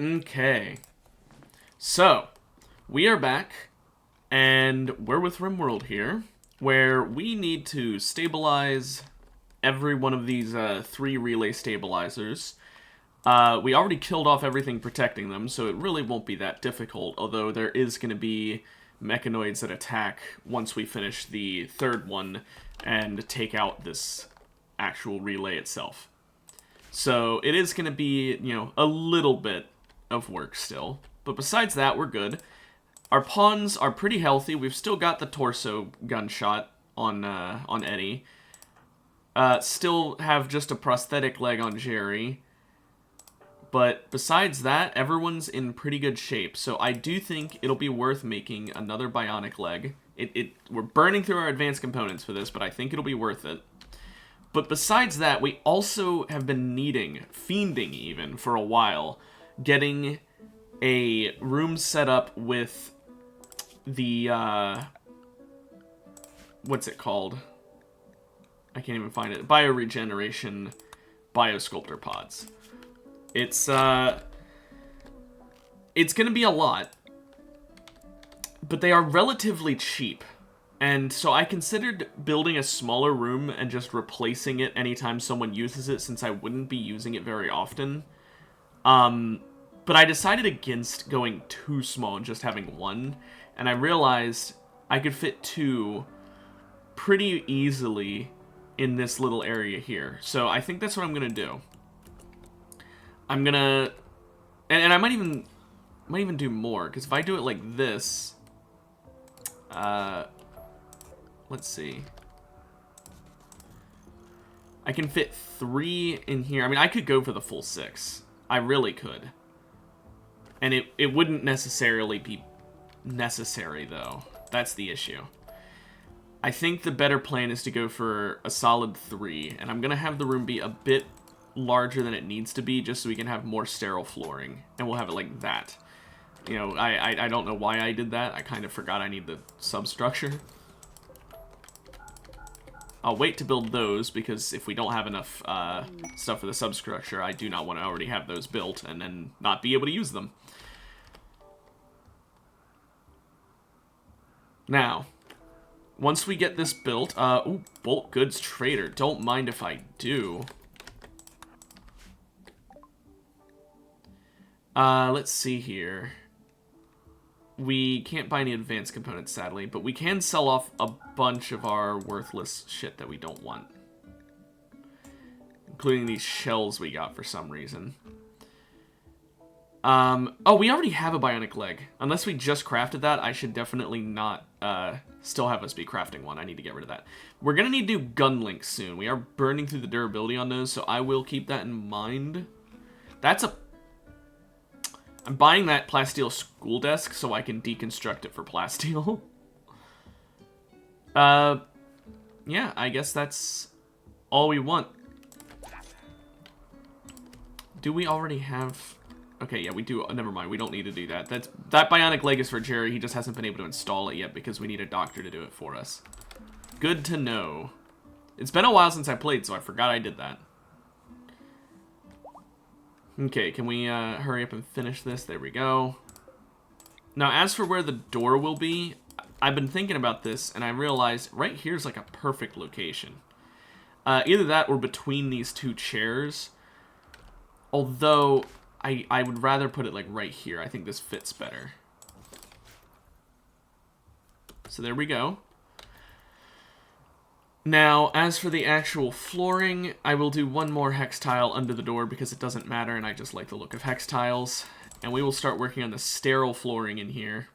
Okay. So, we are back, and we're with Rimworld here, where we need to stabilize every one of these three relay stabilizers. We already killed off everything protecting them, so it really won't be that difficult, although there is going to be mechanoids that attack once we finish the third one and take out this actual relay itself. So it is going to be, a little bit of work still. But besides that, we're good. Our pawns are pretty healthy. We've still got the torso gunshot on Eddie. Still have just a prosthetic leg on Jerry. But besides that, everyone's in pretty good shape. So I do think it'll be worth making another bionic leg. We're burning through our advanced components for this, but I think it'll be worth it. But besides that, we also have been fiending even, for a while, getting a room set up with the, what's it called? I can't even find it. Bioregeneration Biosculptor pods. It's gonna be a lot, but they are relatively cheap. And so I considered building a smaller room and just replacing it anytime someone uses it, since I wouldn't be using it very often. But I decided against going too small and just having one, and I realized I could fit two pretty easily in this little area here. So I think that's what I'm gonna do. I'm gonna, and I might even do more, because if I do it like this, let's see. I can fit 3 in here. I mean, I could go for the full 6. I really could. And it wouldn't necessarily be necessary, though. That's the issue. I think the better plan is to go for a solid 3. And I'm going to have the room be a bit larger than it needs to be, just so we can have more sterile flooring. And we'll have it like that. You know, I don't know why I did that. I kind of forgot I need the substructure. I'll wait to build those, because if we don't have enough stuff for the substructure, I do not want to already have those built and then not be able to use them. Now, once we get this built, ooh, bulk goods trader. Don't mind if I do. Let's see here. We can't buy any advanced components, sadly, but we can sell off a bunch of our worthless shit that we don't want. Including these shells we got for some reason. Oh, we already have a bionic leg. Unless we just crafted that, I should definitely not, still have us be crafting one. I need to get rid of that. We're gonna need new gun links soon. We are burning through the durability on those, so I will keep that in mind. I'm buying that plasteel school desk so I can deconstruct it for plasteel. Yeah, I guess that's all we want. Do we already have... Okay, yeah, we do. Never mind, we don't need to do that. That bionic leg is for Jerry. He just hasn't been able to install it yet because we need a doctor to do it for us. Good to know. It's been a while since I played, so I forgot I did that. Okay, can we hurry up and finish this? There we go. Now, as for where the door will be, I've been thinking about this, and I realized right here's like a perfect location. Either that or between these two chairs. Although, I would rather put it like right here. I think this fits better. So there we go. Now, as for the actual flooring, I will do one more hex tile under the door because it doesn't matter and I just like the look of hex tiles. And we will start working on the sterile flooring in here.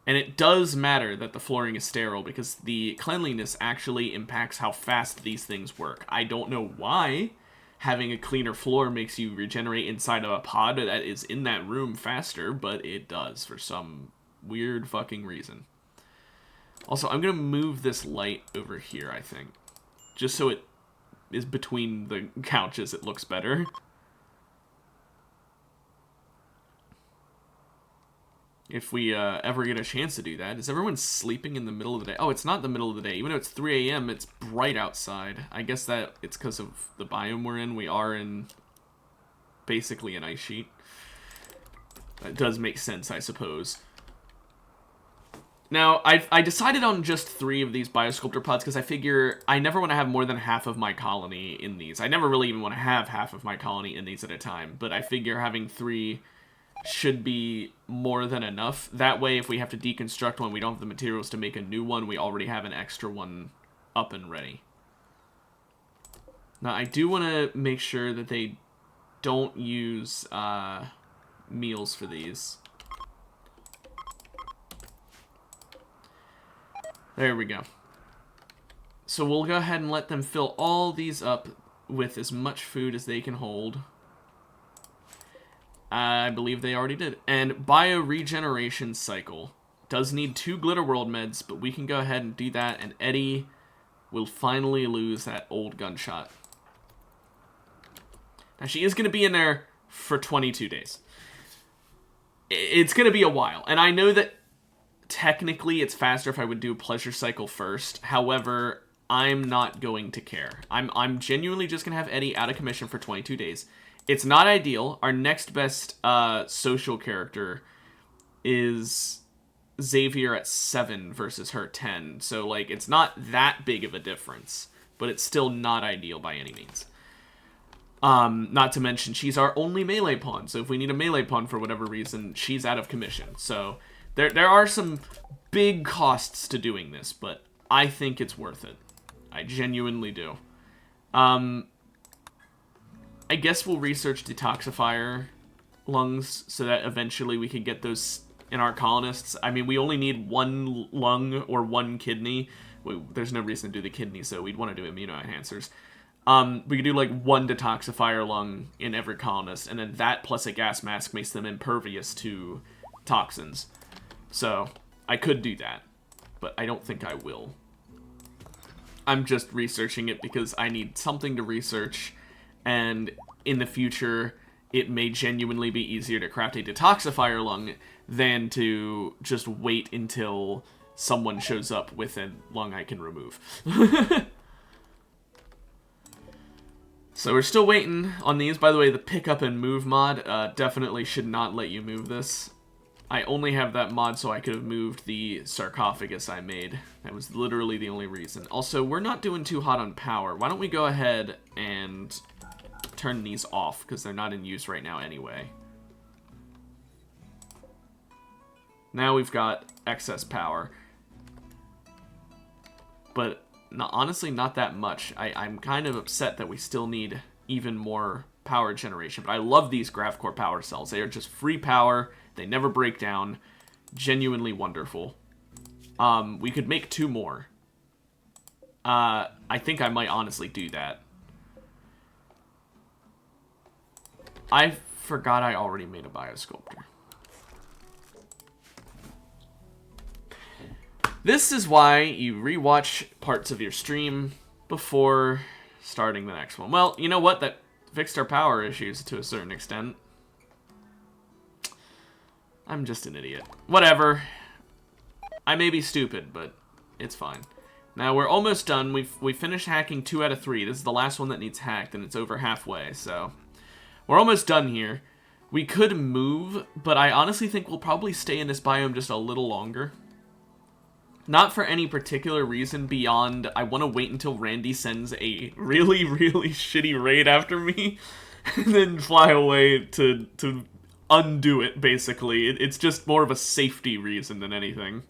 And it does matter that the flooring is sterile because the cleanliness actually impacts how fast these things work. I don't know why having a cleaner floor makes you regenerate inside of a pod that is in that room faster, but it does for some weird fucking reason. Also, I'm going to move this light over here, I think. Just so it is between the couches, it looks better. If we ever get a chance to do that. Is everyone sleeping in the middle of the day? Oh, it's not the middle of the day. Even though it's 3 a.m., it's bright outside. I guess that it's because of the biome we're in. We are in basically an ice sheet. That does make sense, I suppose. Now, I decided on just 3 of these Biosculptor pods because I figure I never want to have more than half of my colony in these. I never really even want to have half of my colony in these at a time, but I figure having 3 should be more than enough. That way, if we have to deconstruct one, we don't have the materials to make a new one. We already have an extra one up and ready. Now, I do want to make sure that they don't use meals for these. There we go. So we'll go ahead and let them fill all these up with as much food as they can hold. I believe they already did. And bio-regeneration cycle. Does need 2 Glitter World meds, but we can go ahead and do that, and Eddie will finally lose that old gunshot. Now, she is going to be in there for 22 days. It's going to be a while, and I know that technically it's faster if I would do a pleasure cycle first. However, I'm not going to care. I'm genuinely just going to have Eddie out of commission for 22 days. It's not ideal. Our next best social character is Xavier at 7 versus her 10. So, like, it's not that big of a difference, but it's still not ideal by any means. Not to mention, she's our only melee pawn, so if we need a melee pawn for whatever reason, she's out of commission. So, there are some big costs to doing this, but I think it's worth it. I genuinely do. I guess we'll research detoxifier lungs so that eventually we can get those in our colonists. I mean, we only need 1 lung or 1 kidney. There's no reason to do the kidney, so we'd want to do immunoenhancers. We could do like 1 detoxifier lung in every colonist, and then that plus a gas mask makes them impervious to toxins. So, I could do that, but I don't think I will. I'm just researching it because I need something to research, and in the future, it may genuinely be easier to craft a detoxifier lung than to just wait until someone shows up with a lung I can remove. So we're still waiting on these. By the way, the pick up and move mod definitely should not let you move this. I only have that mod so I could have moved the sarcophagus I made. That was literally the only reason. Also, we're not doing too hot on power. Why don't we go ahead and turn these off, because they're not in use right now anyway. Now we've got excess power. But honestly, not that much. I'm kind of upset that we still need even more power generation. But I love these GravCore power cells. They are just free power. They never break down. Genuinely wonderful. We could make 2 more. I think I might honestly do that. I forgot I already made a Biosculptor. This is why you rewatch parts of your stream before starting the next one. Well, you know what? That fixed our power issues to a certain extent. I'm just an idiot. Whatever. I may be stupid, but it's fine. Now, we're almost done. We finished hacking 2 out of 3. This is the last one that needs hacked, and it's over halfway, so we're almost done here. We could move, but I honestly think we'll probably stay in this biome just a little longer. Not for any particular reason beyond I want to wait until Randy sends a really, really shitty raid after me, and then fly away to undo it, basically. It's just more of a safety reason than anything.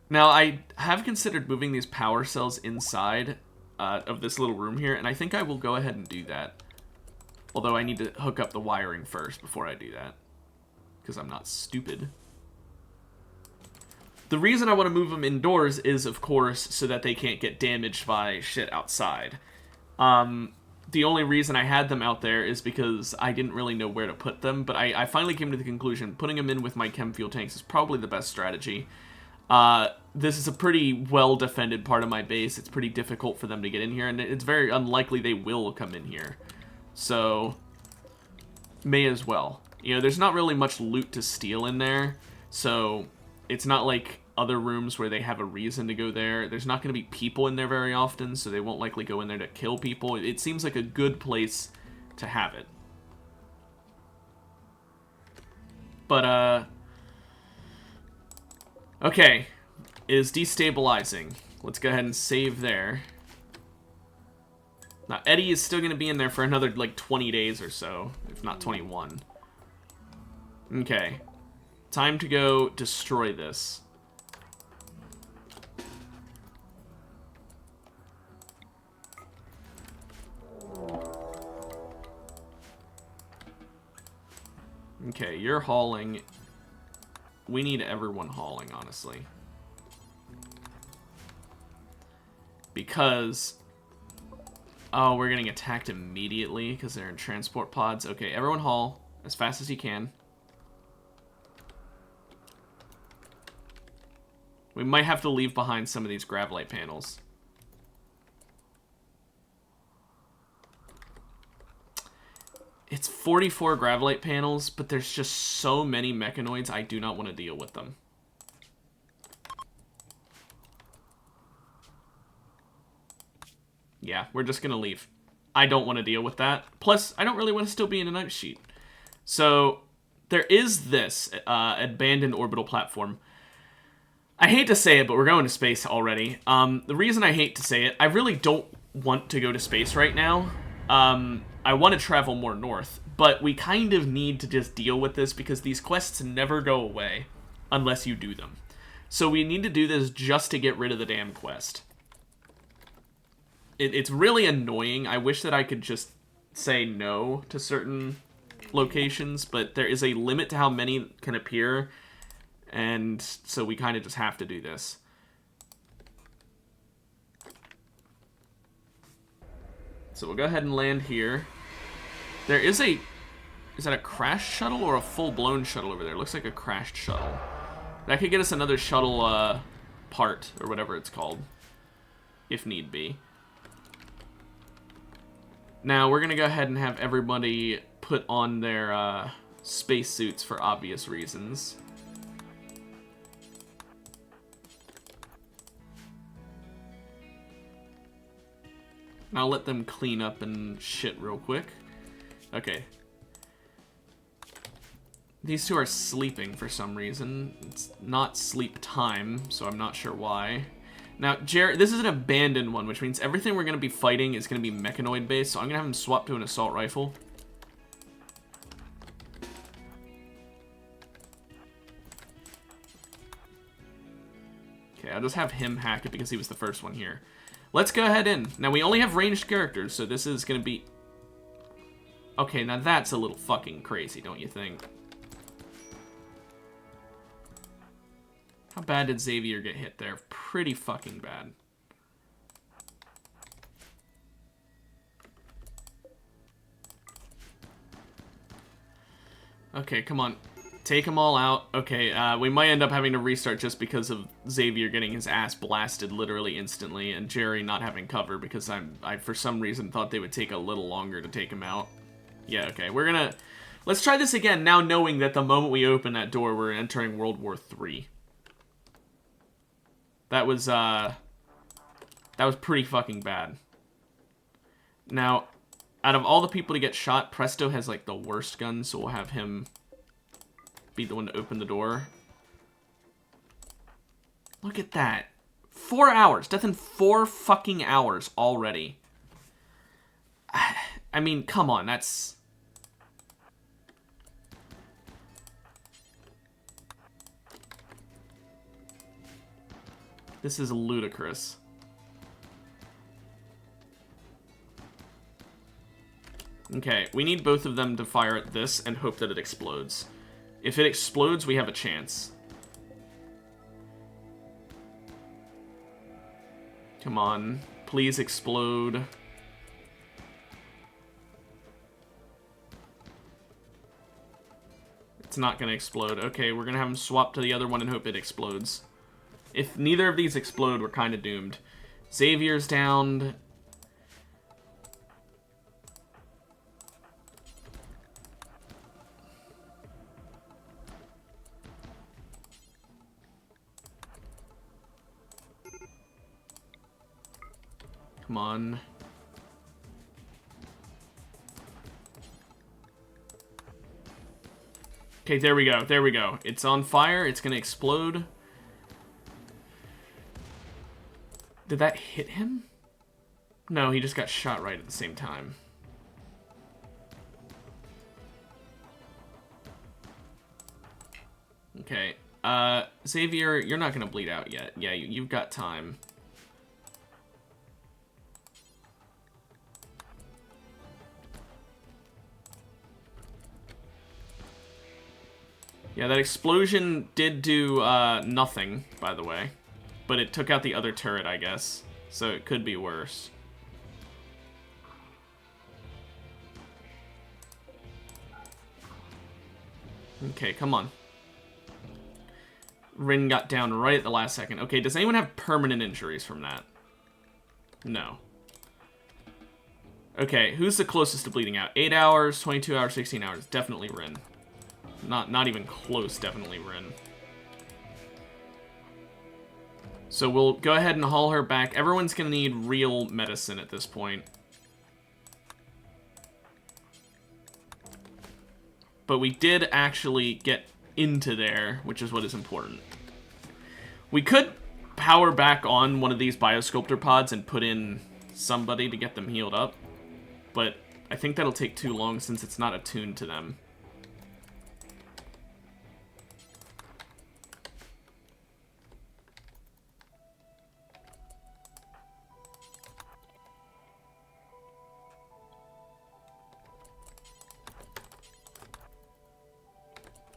Now, I have considered moving these power cells inside of this little room here, and I think I will go ahead and do that. Although I need to hook up the wiring first before I do that, because I'm not stupid. The reason I want to move them indoors is, of course, so that they can't get damaged by shit outside. The only reason I had them out there is because I didn't really know where to put them, but I finally came to the conclusion putting them in with my chem fuel tanks is probably the best strategy. This is a pretty well-defended part of my base. It's pretty difficult for them to get in here, and it's very unlikely they will come in here. So, may as well. You know, there's not really much loot to steal in there, so it's not like other rooms where they have a reason to go there. There's not going to be people in there very often, so they won't likely go in there to kill people. It seems like a good place to have it. But, okay. It is destabilizing. Let's go ahead and save there. Now, Eddie is still going to be in there for another, like, 20 days or so, if not 21. Okay. Time to go destroy this. Okay, you're hauling. We need everyone hauling, honestly. Because... oh, we're getting attacked immediately because they're in transport pods. Okay, everyone haul as fast as you can. We might have to leave behind some of these gravelite panels. It's 44 gravelite panels, but there's just so many mechanoids, I do not want to deal with them. Yeah, we're just going to leave. I don't want to deal with that. Plus, I don't really want to still be in a night sheet. So, there is this abandoned orbital platform. I hate to say it, but we're going to space already. The reason I hate to say it, I really don't want to go to space right now. I want to travel more north, but we kind of need to just deal with this because these quests never go away unless you do them. So we need to do this just to get rid of the damn quest. It's really annoying. I wish that I could just say no to certain locations, but there is a limit to how many can appear, and so we kind of just have to do this. So we'll go ahead and land here. There is a... is that a crashed shuttle or a full-blown shuttle over there? It looks like a crashed shuttle. That could get us another shuttle part, or whatever it's called, if need be. Now, we're going to go ahead and have everybody put on their spacesuits for obvious reasons. I'll let them clean up and shit real quick. Okay. These two are sleeping for some reason. It's not sleep time, so I'm not sure why. Now, Jared, this is an abandoned one, which means everything we're going to be fighting is going to be mechanoid-based, so I'm going to have him swap to an assault rifle. Okay, I'll just have him hack it because he was the first one here. Let's go ahead in. Now, we only have ranged characters, so this is going to be... okay, now that's a little fucking crazy, don't you think? How bad did Xavier get hit there? Pretty fucking bad. Okay, come on. Take them all out. Okay, we might end up having to restart just because of Xavier getting his ass blasted literally instantly and Jerry not having cover because I for some reason thought they would take a little longer to take him out. Yeah, okay, we're gonna... let's try this again now knowing that the moment we open that door, we're entering World War III. That was pretty fucking bad. Now, out of all the people to get shot, Presto has, like, the worst gun, so we'll have him be the one to open the door. Look at that. 4 hours. Death in 4 fucking hours already. I mean, come on, that's... this is ludicrous. Okay, we need both of them to fire at this and hope that it explodes. If it explodes, we have a chance. Come on, please explode. It's not gonna explode. Okay, we're gonna have them swap to the other one and hope it explodes. If neither of these explode, we're kind of doomed. Xavier's down. Come on. Okay, there we go. There we go. It's on fire. It's gonna explode. Did that hit him? No, he just got shot right at the same time. Okay. Xavier, you're not gonna bleed out yet. Yeah, you've got time. Yeah, that explosion did do nothing, by the way. But it took out the other turret, I guess. So it could be worse. Okay, come on. Rin got down right at the last second. Okay, does anyone have permanent injuries from that? No. Okay, who's the closest to bleeding out? 8 hours, 22 hours, 16 hours. Definitely Rin. Not even close, definitely Rin. So we'll go ahead and haul her back. Everyone's gonna need real medicine at this point. But we did actually get into there, which is what is important. We could power back on one of these biosculptor pods and put in somebody to get them healed up. But I think that'll take too long since it's not attuned to them.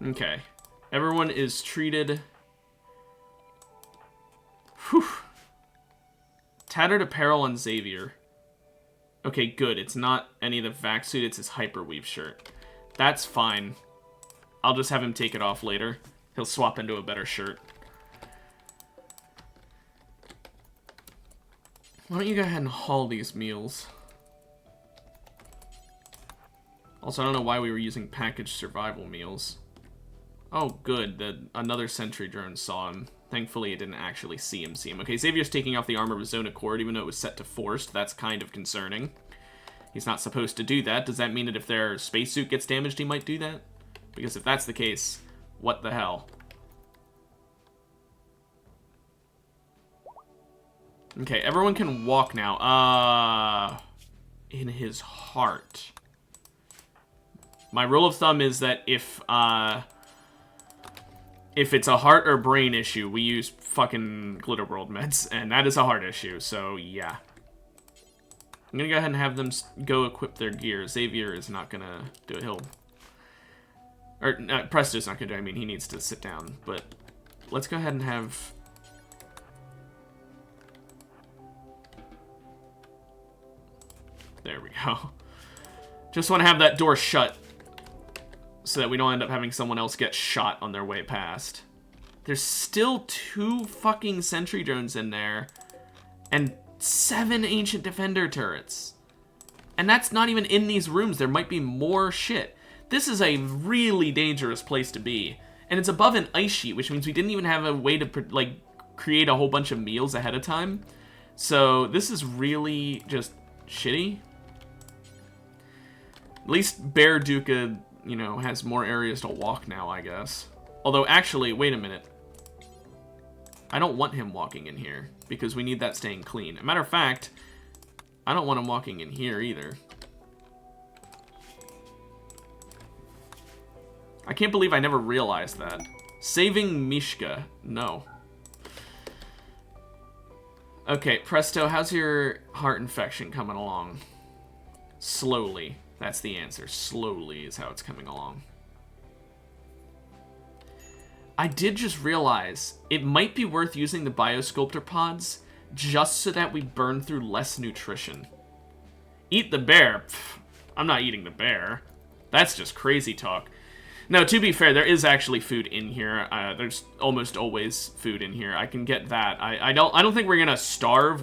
Okay. Everyone is treated. Whew. Tattered apparel on Xavier. Okay, good. It's not any of the vac suit, it's his hyperweave shirt. That's fine. I'll just have him take it off later. He'll swap into a better shirt. Why don't you go ahead and haul these meals? Also, I don't know why we were using packaged survival meals. Oh, good. Another sentry drone saw him. Thankfully, it didn't actually see him. Okay, Xavier's taking off the armor of his own accord, even though it was set to forced. That's kind of concerning. He's not supposed to do that. Does that mean that if their spacesuit gets damaged, he might do that? Because if that's the case, what the hell? Okay, everyone can walk now. In his heart. My rule of thumb is that if it's a heart or brain issue, we use fucking Glitterworld meds, and that is a heart issue, so yeah. I'm gonna go ahead and have them go equip their gear. Xavier is not gonna do it. Presto's not gonna do it. I mean, he needs to sit down, but let's go ahead and have... There we go. Just want to have that door shut so that we don't end up having someone else get shot on their way past. There's still 2 fucking sentry drones in there and 7 ancient defender turrets. And that's not even in these rooms. There might be more shit. This is a really dangerous place to be. And it's above an ice sheet, which means we didn't even have a way to like create a whole bunch of meals ahead of time. So this is really just shitty. At least Bear Duca, you know, has more areas to walk now, I guess. Although, actually, wait a minute. I don't want him walking in here, because we need that staying clean. As a matter of fact, I don't want him walking in here, either. I can't believe I never realized that. Saving Mishka. No. Okay, Presto, how's your heart infection coming along? Slowly. That's the answer. Slowly is how it's coming along. I did just realize it might be worth using the biosculptor pods just so that we burn through less nutrition. Eat the bear. Pfft, I'm not eating the bear. That's just crazy talk. No, to be fair, there is actually food in here. There's almost always food in here. I can get that. I don't think we're gonna starve.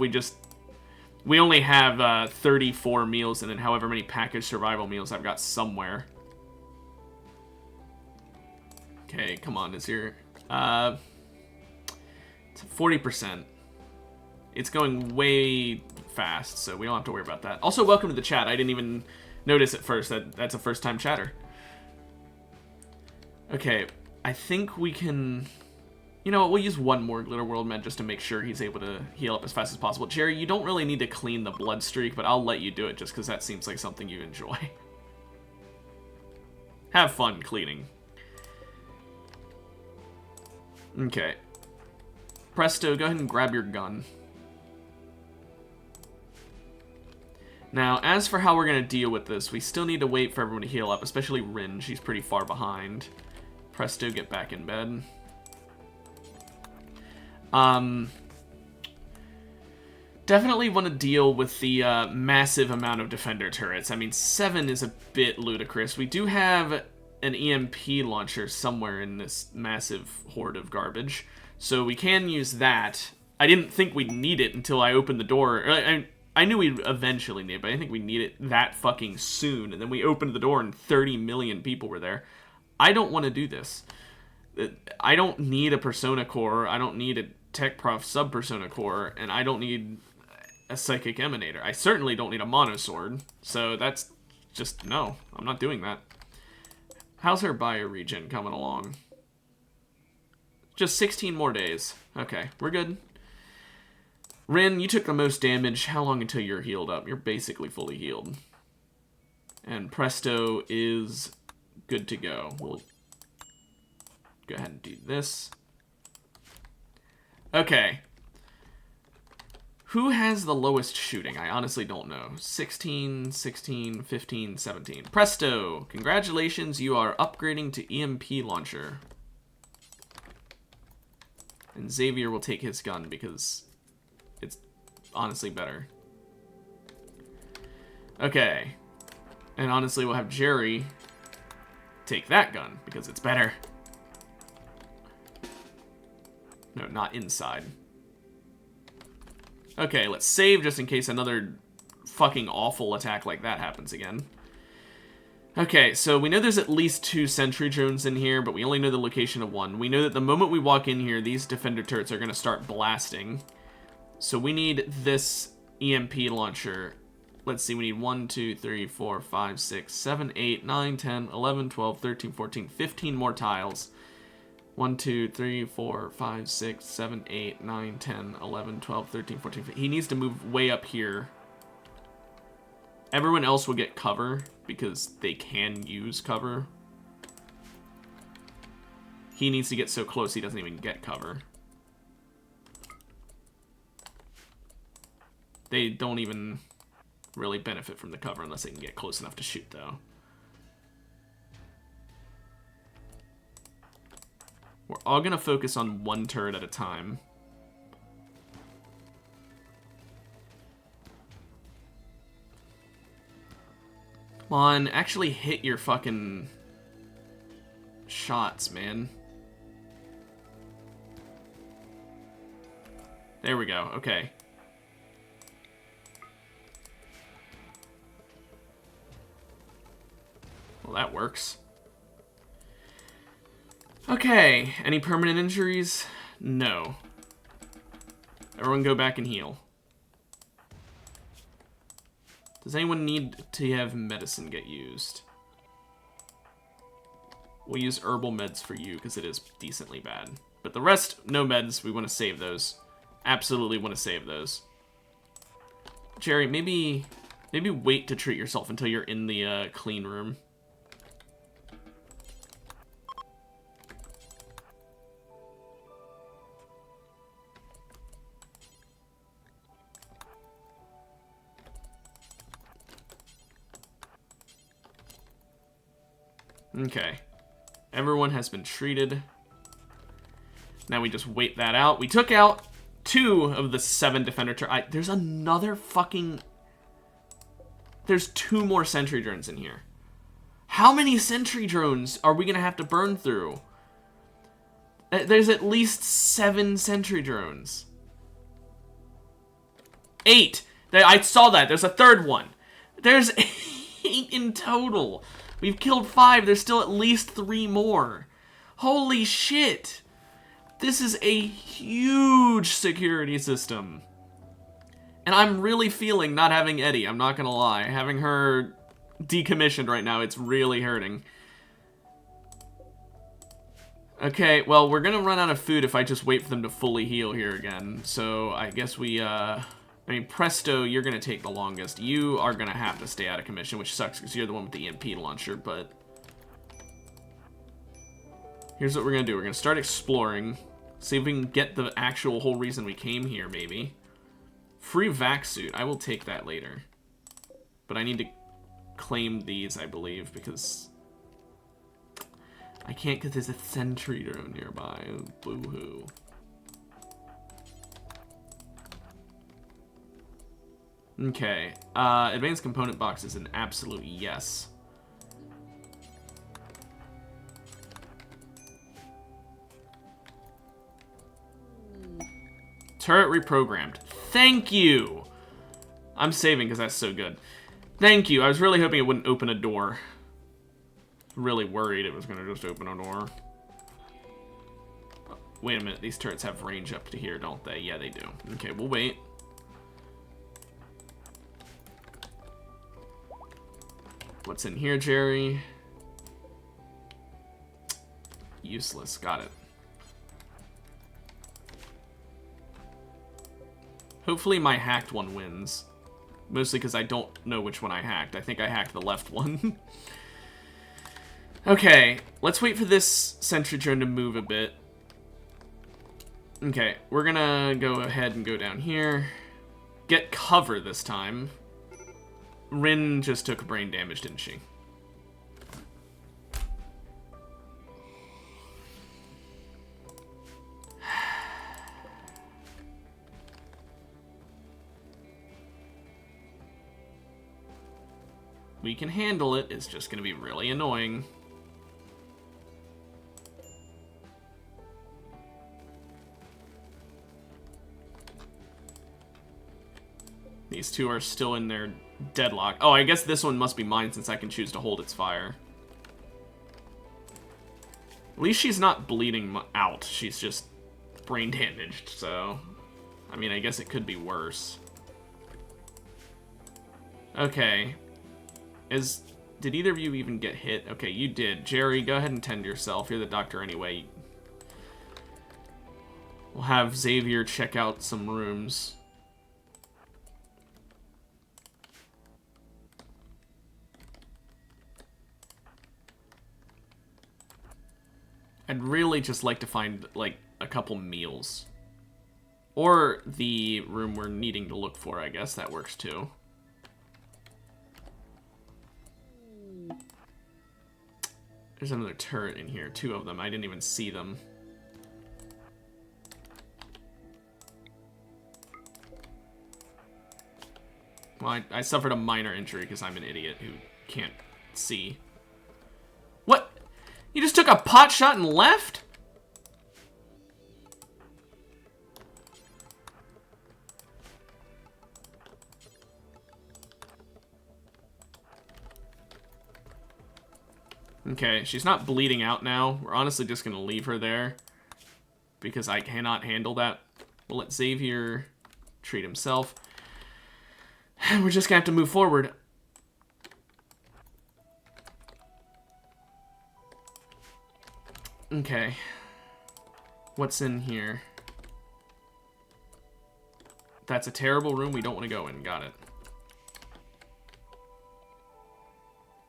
We only have 34 meals and then however many packaged survival meals I've got somewhere. Okay, come on, is here... it's 40%. It's going way fast, so we don't have to worry about that. Also, welcome to the chat. I didn't even notice at first that that's a first-time chatter. Okay, I think we can... You know what, we'll use one more Glitter World med just to make sure he's able to heal up as fast as possible. Jerry, you don't really need to clean the blood streak, but I'll let you do it just because that seems like something you enjoy. Have fun cleaning. Okay. Presto, go ahead and grab your gun. Now, as for how we're going to deal with this, we still need to wait for everyone to heal up, especially Rin. She's pretty far behind. Presto, get back in bed. Definitely want to deal with the massive amount of defender turrets. I mean, 7 is a bit ludicrous. We do have an EMP launcher somewhere in this massive horde of garbage, so we can use that. I didn't think we'd need it until I opened the door. I knew we'd eventually need it, but I didn't think we'd need it that fucking soon. And then we opened the door and 30 million people were there. I don't want to do this. I don't need a Persona Core. I don't need a Tech Prof Sub-Persona Core. And I don't need a Psychic Emanator. I certainly don't need a Monosword. So that's just, no. I'm not doing that. How's her bio-regen coming along? Just 16 more days. Okay, we're good. Rin, you took the most damage. How long until you're healed up? You're basically fully healed. And Presto is good to go. We'll go ahead and do this. Okay. Who has the lowest shooting? I honestly don't know. 16, 16, 15, 17. Presto! Congratulations, you are upgrading to EMP launcher. And Xavier will take his gun because it's honestly better. Okay. And honestly, we'll have Jerry take that gun because it's better. No, not inside. Okay, let's save just in case another fucking awful attack like that happens again. Okay, so we know there's at least 2 sentry drones in here, but we only know the location of 1. We know that the moment we walk in here, these defender turrets are going to start blasting. So we need this EMP launcher. Let's see, we need 1, 2, 3, 4, 5, 6, 7, 8, 9, 10, 11, 12, 13, 14, 15 more tiles. 1, 2, 3, 4, 5, 6, 7, 8, 9, 10, 11, 12, 13, 14, 15. He needs to move way up here. Everyone else will get cover because they can use cover. He needs to get so close he doesn't even get cover. They don't even really benefit from the cover unless they can get close enough to shoot, though. We're all going to focus on 1 turret at a time. Come on, actually hit your fucking shots, man. There we go, okay. Well, that works. Okay, any permanent injuries? No. Everyone go back and heal. Does anyone need to have medicine get used? We'll use herbal meds for you because it is decently bad. But the rest, no meds. We want to save those. Absolutely want to save those. Jerry, maybe wait to treat yourself until you're in the clean room. Okay. Everyone has been treated. Now we just wait that out. We took out 2 of the 7 defender there's another fucking... There's 2 more sentry drones in here. How many sentry drones are we going to have to burn through? There's at least 7 sentry drones. 8. I saw that. There's a 3rd one. There's 8 in total. We've killed 5. There's still at least 3 more. Holy shit. This is a huge security system. And I'm really feeling not having Eddie, I'm not gonna lie. Having her decommissioned right now, it's really hurting. Okay, well, we're gonna run out of food if I just wait for them to fully heal here again. So, I guess we, I mean, Presto, you're gonna take the longest. You are gonna have to stay out of commission, which sucks because you're the one with the EMP launcher, but... Here's what we're gonna do. We're gonna start exploring. See if we can get the actual whole reason we came here, maybe. Free vac suit. I will take that later. But I need to claim these, I believe, because... I can't because there's a sentry drone nearby. Boo-hoo. Okay. Advanced component box is an absolute yes. Turret reprogrammed. Thank you! I'm saving because that's so good. Thank you. I was really hoping it wouldn't open a door. Really worried it was going to just open a door. Wait a minute. These turrets have range up to here, don't they? Yeah, they do. Okay, we'll wait. What's in here, Jerry? Useless. Got it. Hopefully my hacked one wins. Mostly because I don't know which one I hacked. I think I hacked the left one. Okay, let's wait for this sentry drone to move a bit. Okay, we're gonna go ahead and go down here. Get cover this time. Rin just took brain damage, didn't she? We can handle it, it's just gonna be really annoying. These two are still in their deadlock. Oh, I guess this one must be mine since I can choose to hold its fire. At least she's not bleeding out. She's just brain damaged, so... I mean, I guess it could be worse. Okay. Did either of you even get hit? Okay, you did. Jerry, go ahead and tend to yourself. You're the doctor anyway. We'll have Xavier check out some rooms. I'd really just like to find, like, a couple meals. Or the room we're needing to look for, I guess. That works, too. There's another turret in here. 2 of them. I didn't even see them. Well, I suffered a minor injury because I'm an idiot who can't see. What? You just took a pot shot and left? Okay, she's not bleeding out now. We're honestly just going to leave her there because I cannot handle that. We'll let Xavier treat himself. And we're just going to have to move forward. Okay. What's in here? That's a terrible room we don't want to go in. Got it.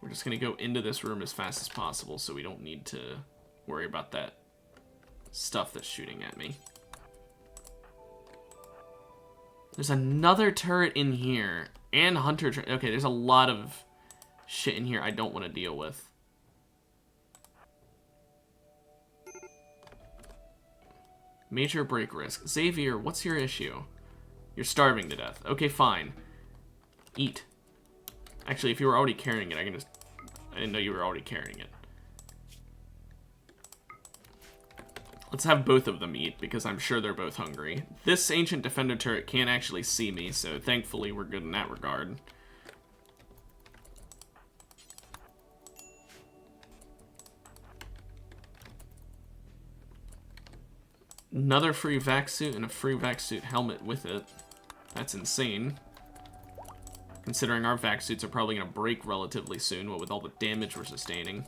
We're just going to go into this room as fast as possible so we don't need to worry about that stuff that's shooting at me. There's another turret in here. And hunter... Okay, there's a lot of shit in here I don't want to deal with. Major break risk. Xavier, what's your issue? You're starving to death. Okay, fine. Eat. Actually, if you were already carrying it, I can just... I didn't know you were already carrying it. Let's have both of them eat, because I'm sure they're both hungry. This Ancient Defender turret can't actually see me, so thankfully we're good in that regard. Another free vac suit and a free vac suit helmet with it. That's insane. Considering our vac suits are probably going to break relatively soon, what with all the damage we're sustaining.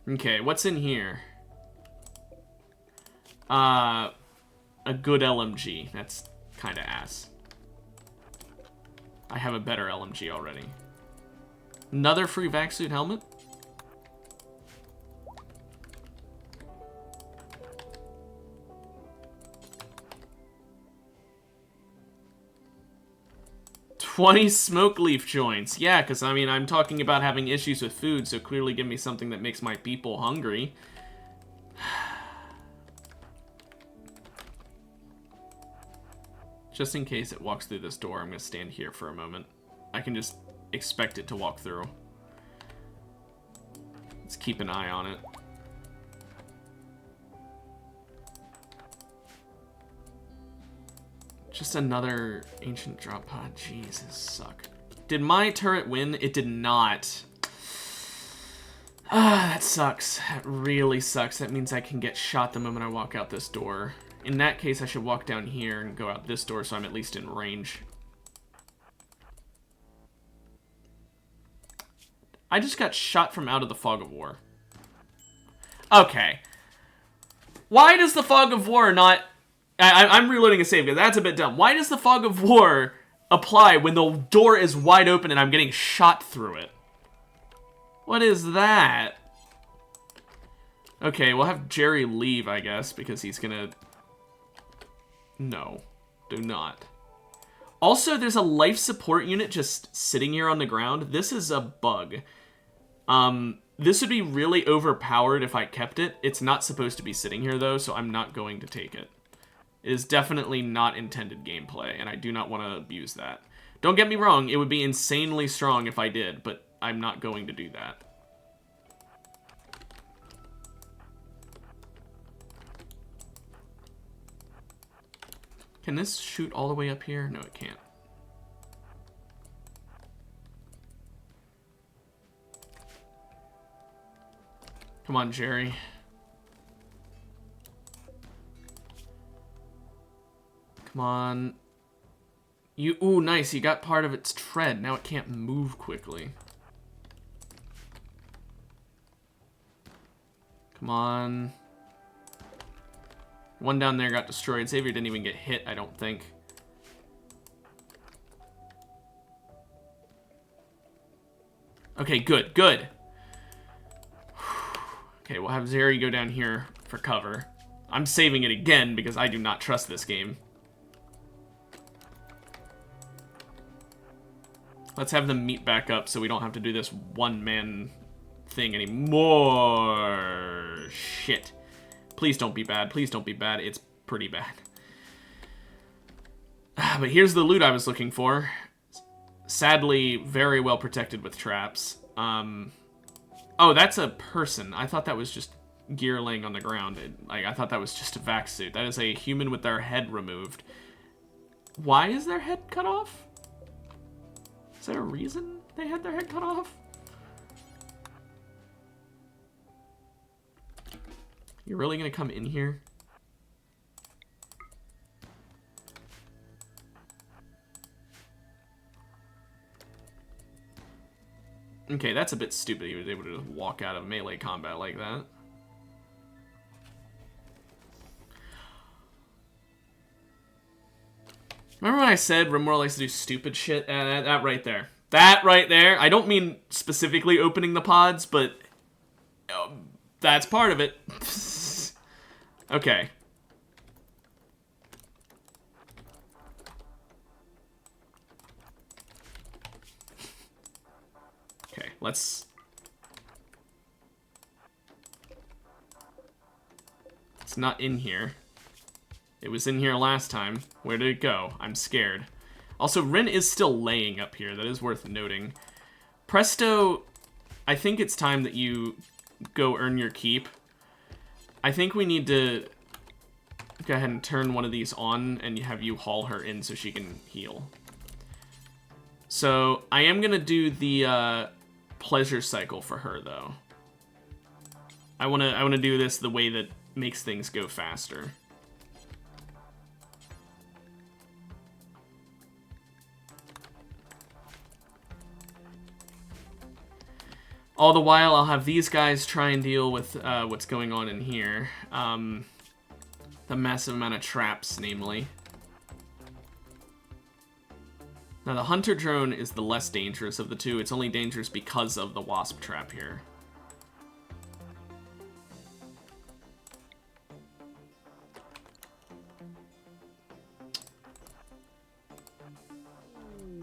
Okay, what's in here? A good LMG. That's kind of ass. I have a better LMG already. Another free vac suit helmet? $20 smoke leaf joints. Yeah, because, I mean, I'm talking about having issues with food, so clearly give me something that makes my people hungry. Just in case it walks through this door, I'm going to stand here for a moment. I can just expect it to walk through. Let's keep an eye on it. Just another ancient drop pod. Jesus, suck. Did my turret win? It did not. Ah, that sucks. That really sucks. That means I can get shot the moment I walk out this door. In that case, I should walk down here and go out this door so I'm at least in range. I just got shot from out of the fog of war. Okay. Why does the fog of war not... I'm reloading a save because that's a bit dumb. Why does the fog of war apply when the door is wide open and I'm getting shot through it? What is that? Okay, we'll have Jerry leave, I guess, because he's gonna... No, do not. Also, there's a life support unit just sitting here on the ground. This is a bug. This would be really overpowered if I kept it. It's not supposed to be sitting here, though, so I'm not going to take it. It is definitely not intended gameplay, and I do not want to abuse that. Don't get me wrong, it would be insanely strong if I did, but I'm not going to do that. Can this shoot all the way up here? No, it can't. Come on, Jerry. Come on. You, ooh, nice. You got part of its tread. Now it can't move quickly. Come on. One down there got destroyed. Xavier didn't even get hit, I don't think. Okay, good, good. Okay, we'll have Zeri go down here for cover. I'm saving it again because I do not trust this game. Let's have them meet back up so we don't have to do this one-man thing anymore. Shit. Please don't be bad. Please don't be bad. It's pretty bad. But here's the loot I was looking for. Sadly, very well protected with traps. Oh, that's a person. I thought that was just gear laying on the ground. I thought that was just a vac suit. That is a human with their head removed. Why is their head cut off? Is there a reason they had their head cut off? You're really gonna come in here? Okay, that's a bit stupid. He was able to just walk out of melee combat like that. Remember when I said Rimworld likes to do stupid shit? That right there. That right there. I don't mean specifically opening the pods, but that's part of it. Okay. Okay, let's... It's not in here. It was in here last time. Where did it go? I'm scared. Also, Rin is still laying up here. That is worth noting. Presto, I think it's time that you go earn your keep. I think we need to go ahead and turn one of these on and have you haul her in so she can heal. So, I am going to do the pleasure cycle for her, though. I want to do this the way that makes things go faster. All the while, I'll have these guys try and deal with what's going on in here. The massive amount of traps, namely. Now, the Hunter Drone is the less dangerous of the two. It's only dangerous because of the Wasp Trap here.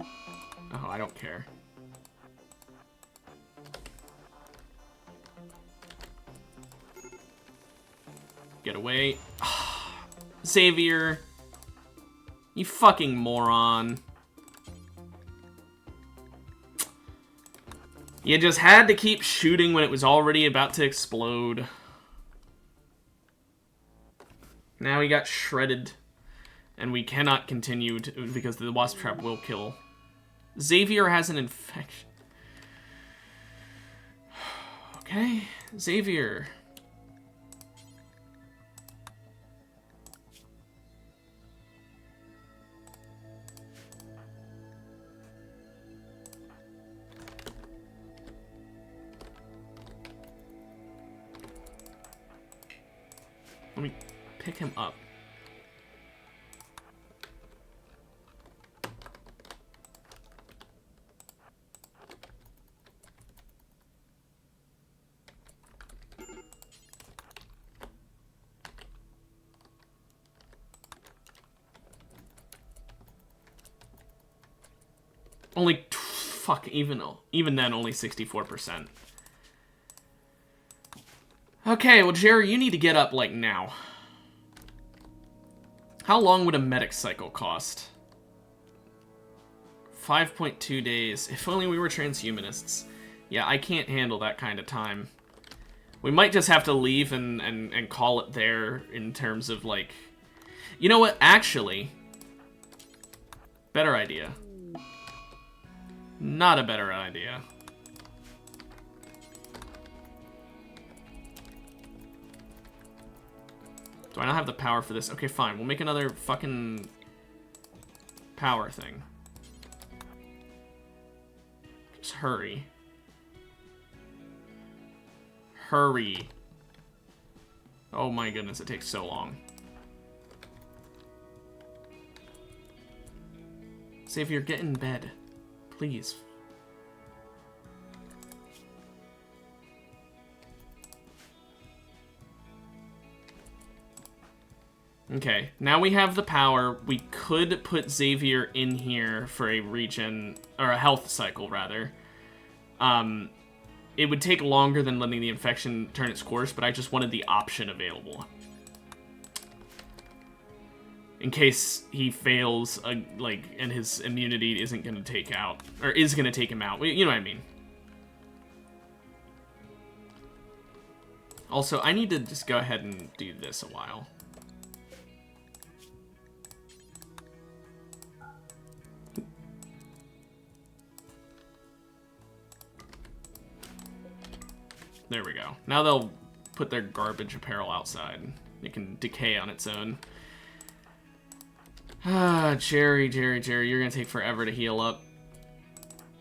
Oh, I don't care. Get away. Xavier. You fucking moron. You just had to keep shooting when it was already about to explode. Now he got shredded. And we cannot continue to, because the Wasp Trap will kill. Xavier has an infection. Okay, Xavier. Let me pick him up. Only, fuck, even then, only 64%. Okay, well, Jerry, you need to get up, like, now. How long would a medic cycle cost? 5.2 days. If only we were transhumanists. Yeah, I can't handle that kind of time. We might just have to leave and call it there in terms of, like... You know what? Actually, better idea. Not a better idea. Do I not have the power for this? Okay, fine. We'll make another fucking power thing. Just hurry. Hurry. Oh my goodness, it takes so long. Xavier, get in bed. Please. Okay, now we have the power. We could put Xavier in here for a regen, or a health cycle, rather. It would take longer than letting the infection turn its course, but I just wanted the option available. In case he fails, and his immunity isn't going to take out, or is going to take him out. You know what I mean. Also, I need to just go ahead and do this a while. There we go. Now they'll put their garbage apparel outside. It can decay on its own. Ah, Jerry, you're gonna take forever to heal up.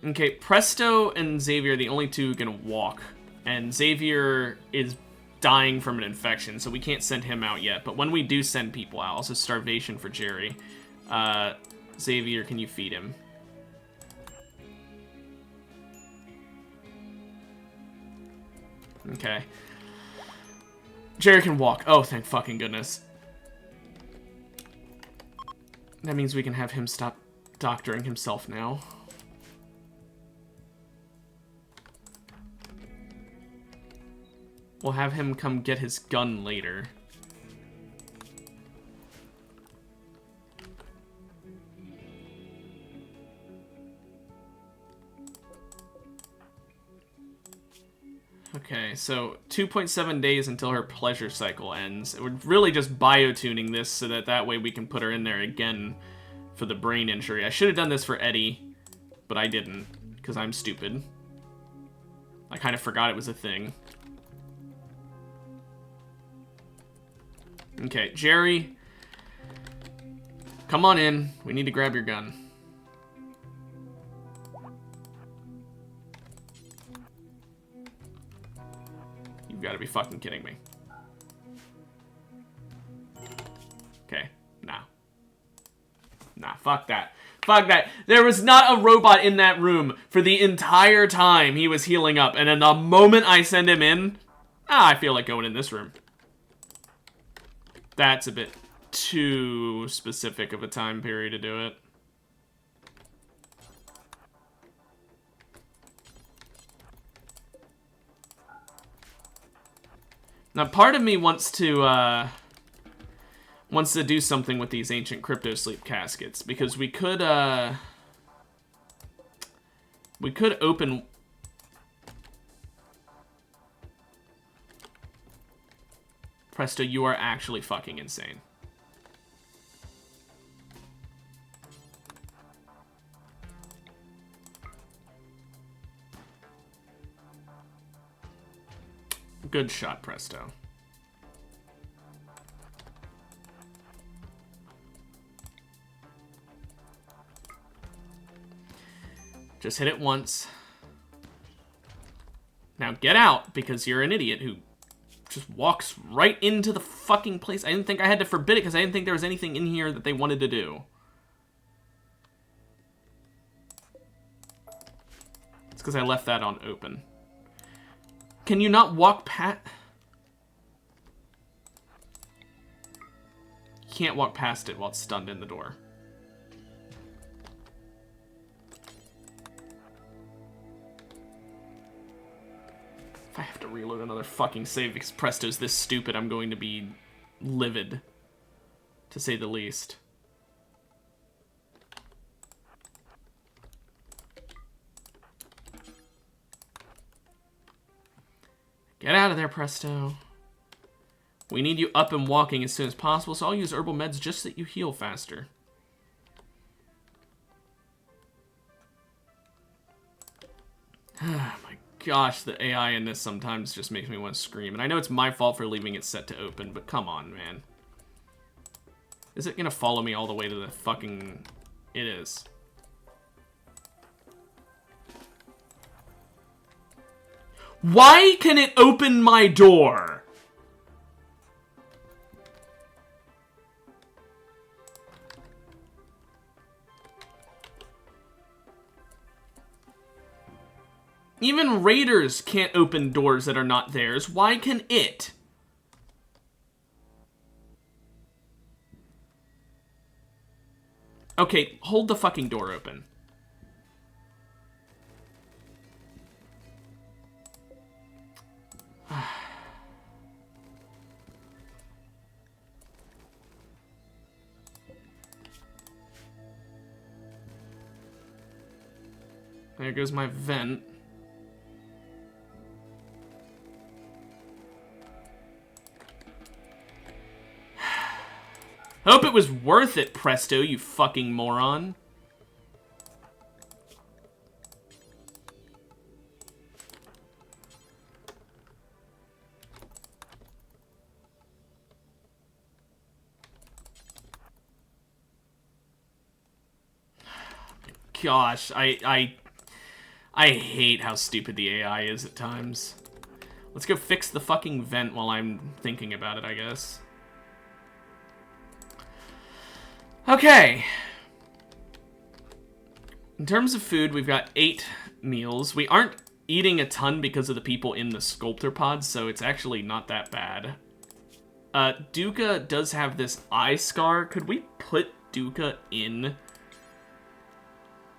Okay, Presto and Xavier are the only two who can walk. And Xavier is dying from an infection, so we can't send him out yet. But when we do send people out, also starvation for Jerry. Xavier, can you feed him? Okay. Jerry can walk. Oh, thank fucking goodness. That means we can have him stop doctoring himself now. We'll have him come get his gun later. Okay, so 2.7 days until her pleasure cycle ends. We're really just biotuning this so that way we can put her in there again for the brain injury. I should have done this for Eddie, but I didn't, because I'm stupid. I kind of forgot it was a thing. Okay, Jerry, come on in. We need to grab your gun. gotta be fucking kidding me. Okay, nah. Nah, fuck that. Fuck that. There was not a robot in that room for the entire time he was healing up, and then the moment I send him in, I feel like going in this room. That's a bit too specific of a time period to do it. Now, part of me wants to do something with these ancient crypto sleep caskets, because we could open. Presto, you are actually fucking insane. Good shot, Presto. Just hit it once. Now get out, because you're an idiot who just walks right into the fucking place. I didn't think I had to forbid it, because I didn't think there was anything in here that they wanted to do. It's because I left that on open. Can you not walk past... You can't walk past it while it's stunned in the door. If I have to reload another fucking save because Presto's this stupid, I'm going to be livid, to say the least. Get out of there, Presto. We need you up and walking as soon as possible, so I'll use herbal meds just so that you heal faster. Ah, my gosh, the AI in this sometimes just makes me want to scream. And I know it's my fault for leaving it set to open, but come on, man. Is it gonna follow me all the way to the fucking... It is. Why can it open my door? Even raiders can't open doors that are not theirs. Why can it? Okay, hold the fucking door open. There goes my vent. Hope it was worth it, Presto, you fucking moron. Gosh, I hate how stupid the AI is at times. Let's go fix the fucking vent while I'm thinking about it, I guess. Okay. In terms of food, we've got 8 meals. We aren't eating a ton because of the people in the sculptor pods, so it's actually not that bad. Duca does have this eye scar. Could we put Duca in?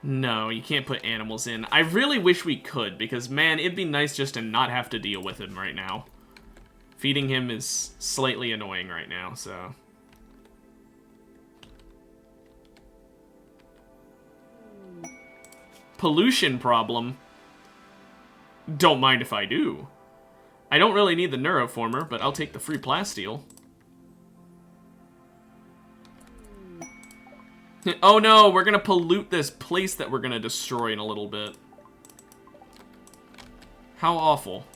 No, you can't put animals in. I really wish we could, because, man, it'd be nice just to not have to deal with him right now. Feeding him is slightly annoying right now, so... Pollution problem? Don't mind if I do. I don't really need the neuroformer, but I'll take the free plasteel. Oh no, we're gonna pollute this place that we're gonna destroy in a little bit. How awful.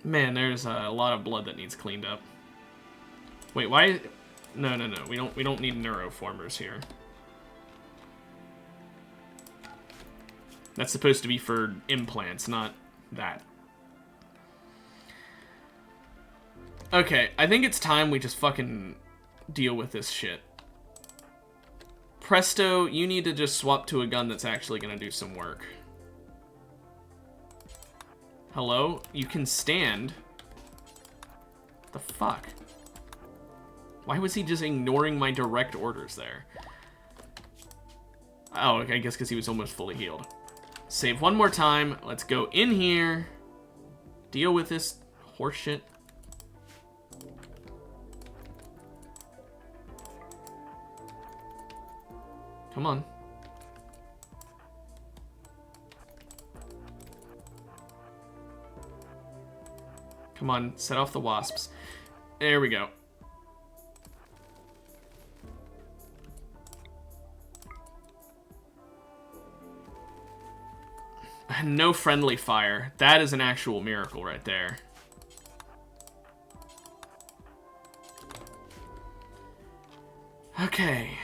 Man, there's a lot of blood that needs cleaned up. Wait, why? No, no, no. We don't need neuroformers here. That's supposed to be for implants, not that. Okay, I think it's time we just fucking deal with this shit. Presto, you need to just swap to a gun that's actually gonna do some work. Hello? You can stand. The fuck? Why was he just ignoring my direct orders there? Oh, I guess because he was almost fully healed. Save one more time. Let's go in here. Deal with this horseshit. Come on. Come on, set off the wasps. There we go. No friendly fire. That is an actual miracle right there. Okay.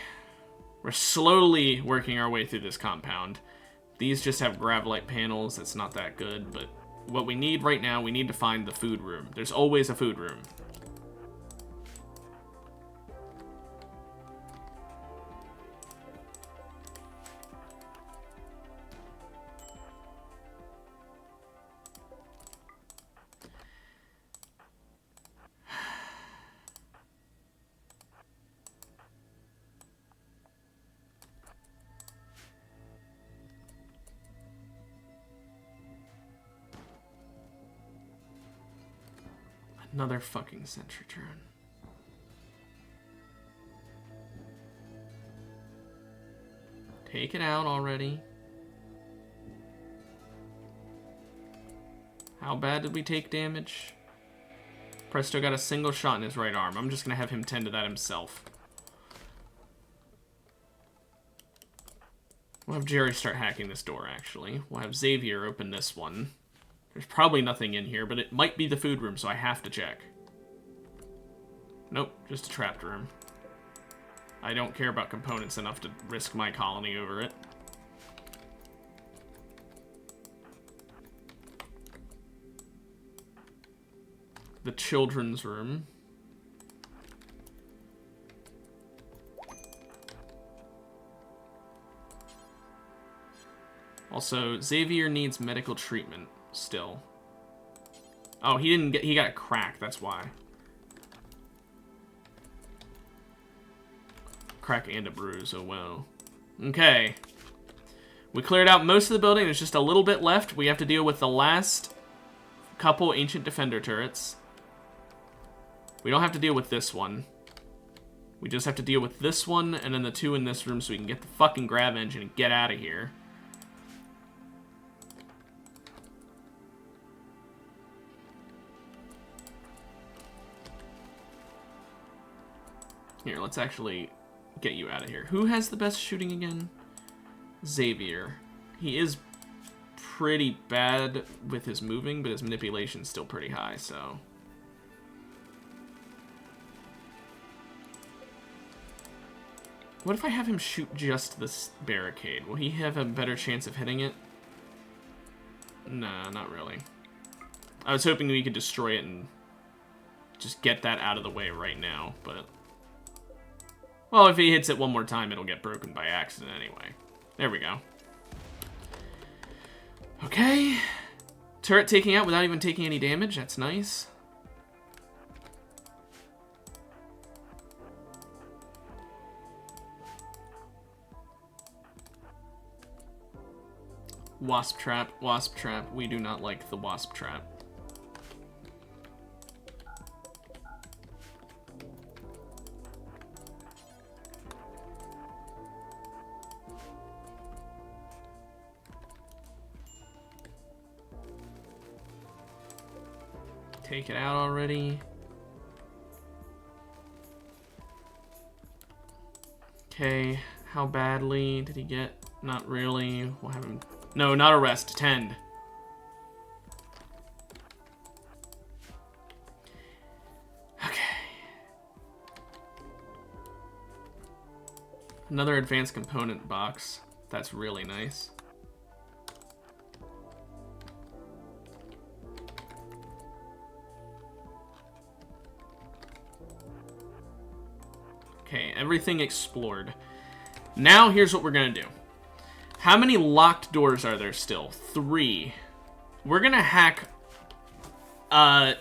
We're slowly working our way through this compound. These just have gravelite panels. It's not that good, but what we need right now, we need to find the food room. There's always a food room. Another fucking sentry turn. Take it out already. How bad did we take damage? Presto got a single shot in his right arm. I'm just gonna have him tend to that himself. We'll have Jerry start hacking this door, actually. We'll have Xavier open this one. There's probably nothing in here, but it might be the food room, so I have to check. Nope, just a trapped room. I don't care about components enough to risk my colony over it. The children's room. Also, Xavier needs medical treatment still. Oh, he got a crack, that's why. Crack and a bruise, oh wow. Okay. We cleared out most of the building, there's just a little bit left. We have to deal with the last couple Ancient Defender turrets. We don't have to deal with this one. We just have to deal with this one, and then the two in this room so we can get the fucking grav engine and get out of here. Here, let's actually get you out of here. Who has the best shooting again? Xavier. He is pretty bad with his moving, but his manipulation's still pretty high, so... What if I have him shoot just this barricade? Will he have a better chance of hitting it? Nah, not really. I was hoping we could destroy it and just get that out of the way right now, but... Well, if he hits it one more time, it'll get broken by accident anyway. There we go. Okay. Turret taking out without even taking any damage. That's nice. Wasp trap, wasp trap. We do not like the wasp trap. Take it out already. Okay, how badly did he get? Not really. We'll have him... No, not arrest. Tend. Okay. Another advanced component box. That's really nice. Okay, everything explored. Now here's what we're gonna do. How many locked doors are there still? 3. We're gonna hack... I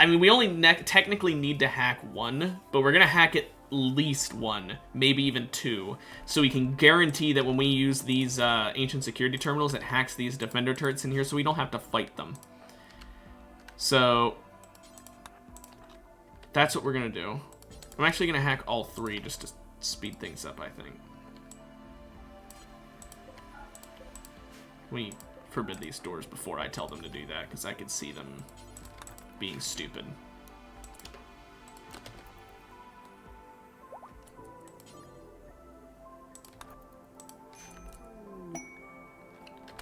mean, we only technically need to hack 1, but we're gonna hack at least 1, maybe even 2, so we can guarantee that when we use these ancient security terminals, it hacks these defender turrets in here, so we don't have to fight them. So that's what we're gonna do. I'm actually gonna hack all 3 just to speed things up, I think. We forbid these doors before I tell them to do that, because I could see them being stupid.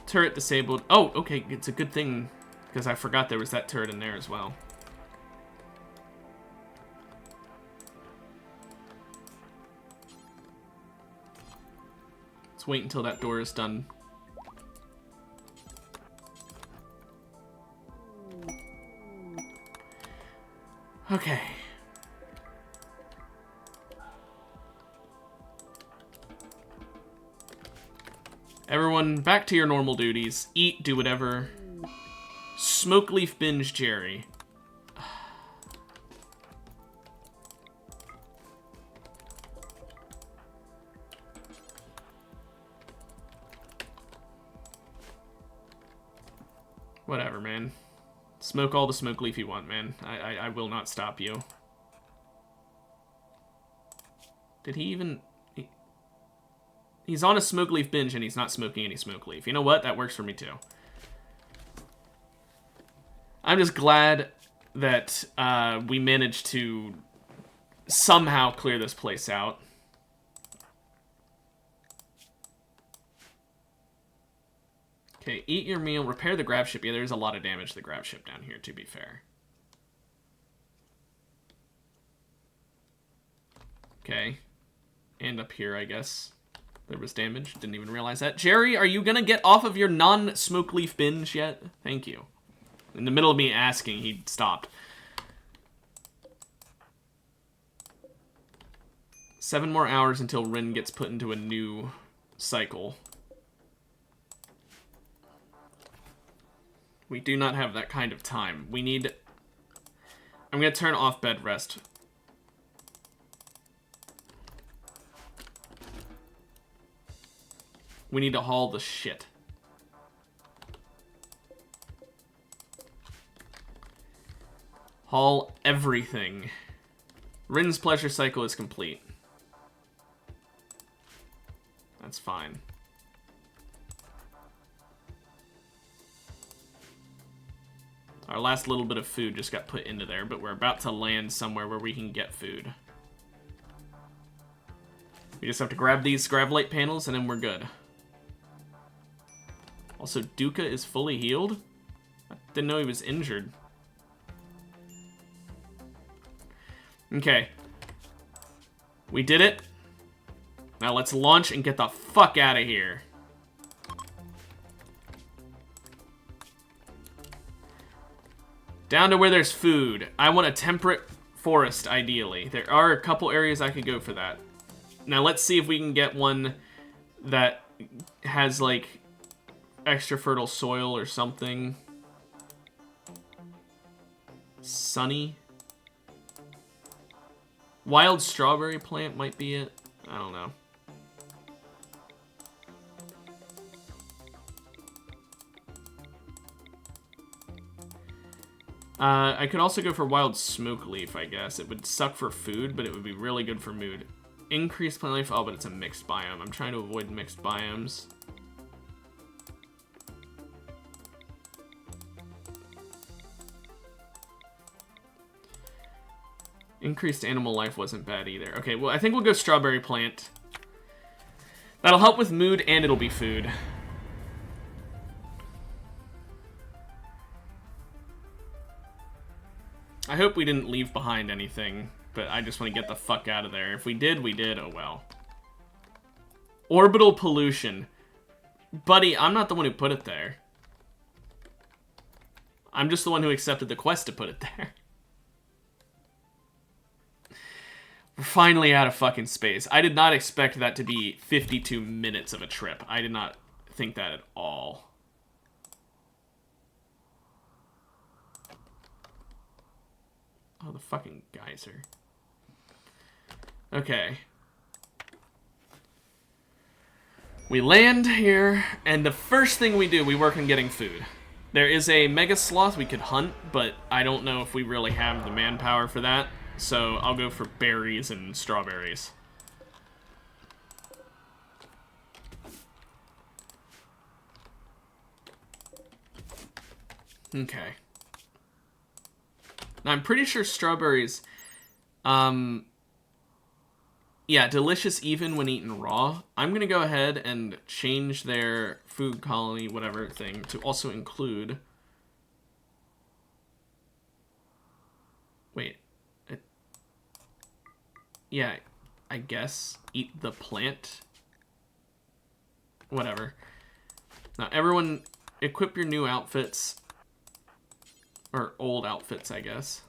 Turret disabled. Oh, okay, it's a good thing, because I forgot there was that turret in there as well. Let's wait until that door is done. Okay. Everyone, back to your normal duties. Eat, do whatever. Smoke leaf binge Jerry. Whatever, man. Smoke all the smoke leaf you want, man. I will not stop you. Did he even... He's on a smoke leaf binge and he's not smoking any smoke leaf. You know what? That works for me too. I'm just glad that we managed to somehow clear this place out. Okay, eat your meal, repair the grav ship. Yeah, there's a lot of damage to the grav ship down here, to be fair. Okay. And up here, I guess. There was damage. Didn't even realize that. Jerry, are you gonna get off of your non-smoke leaf binge yet? Thank you. In the middle of me asking, he stopped. 7 more hours until Rin gets put into a new cycle. We do not have that kind of time. We need... I'm gonna turn off bed rest. We need to haul the shit. Haul everything. Rin's pleasure cycle is complete. That's fine. Our last little bit of food just got put into there, but we're about to land somewhere where we can get food. We just have to grab these Gravlite panels and then we're good. Also, Duca is fully healed? I didn't know he was injured. Okay. We did it. Now let's launch and get the fuck out of here. Down to where there's food. I want a temperate forest, ideally. There are a couple areas I could go for that. Now let's see if we can get one that has, like, extra fertile soil or something. Sunny. Wild strawberry plant might be it. I don't know. I could also go for wild smoke leaf, I guess. It would suck for food, but it would be really good for mood. Increased plant life. Oh, but it's a mixed biome. I'm trying to avoid mixed biomes. Increased animal life wasn't bad either. Okay, well, I think we'll go strawberry plant. That'll help with mood, and it'll be food. I hope we didn't leave behind anything, but I just want to get the fuck out of there. If we did, we did. Oh well. Orbital pollution. Buddy, I'm not the one who put it there. I'm just the one who accepted the quest to put it there. We're finally out of fucking space. I did not expect that to be 52 minutes of a trip. I did not think that at all. Oh, the fucking geyser. Okay. We land here, and the first thing we do, we work on getting food. There is a mega sloth we could hunt, but I don't know if we really have the manpower for that. So I'll go for berries and strawberries. Okay. Now I'm pretty sure strawberries, yeah, delicious even when eaten raw. I'm gonna go ahead and change their food colony, whatever thing, to also include... Wait. Yeah, I guess. Eat the plant. Whatever. Now, everyone, equip your new outfits. Or old outfits, I guess.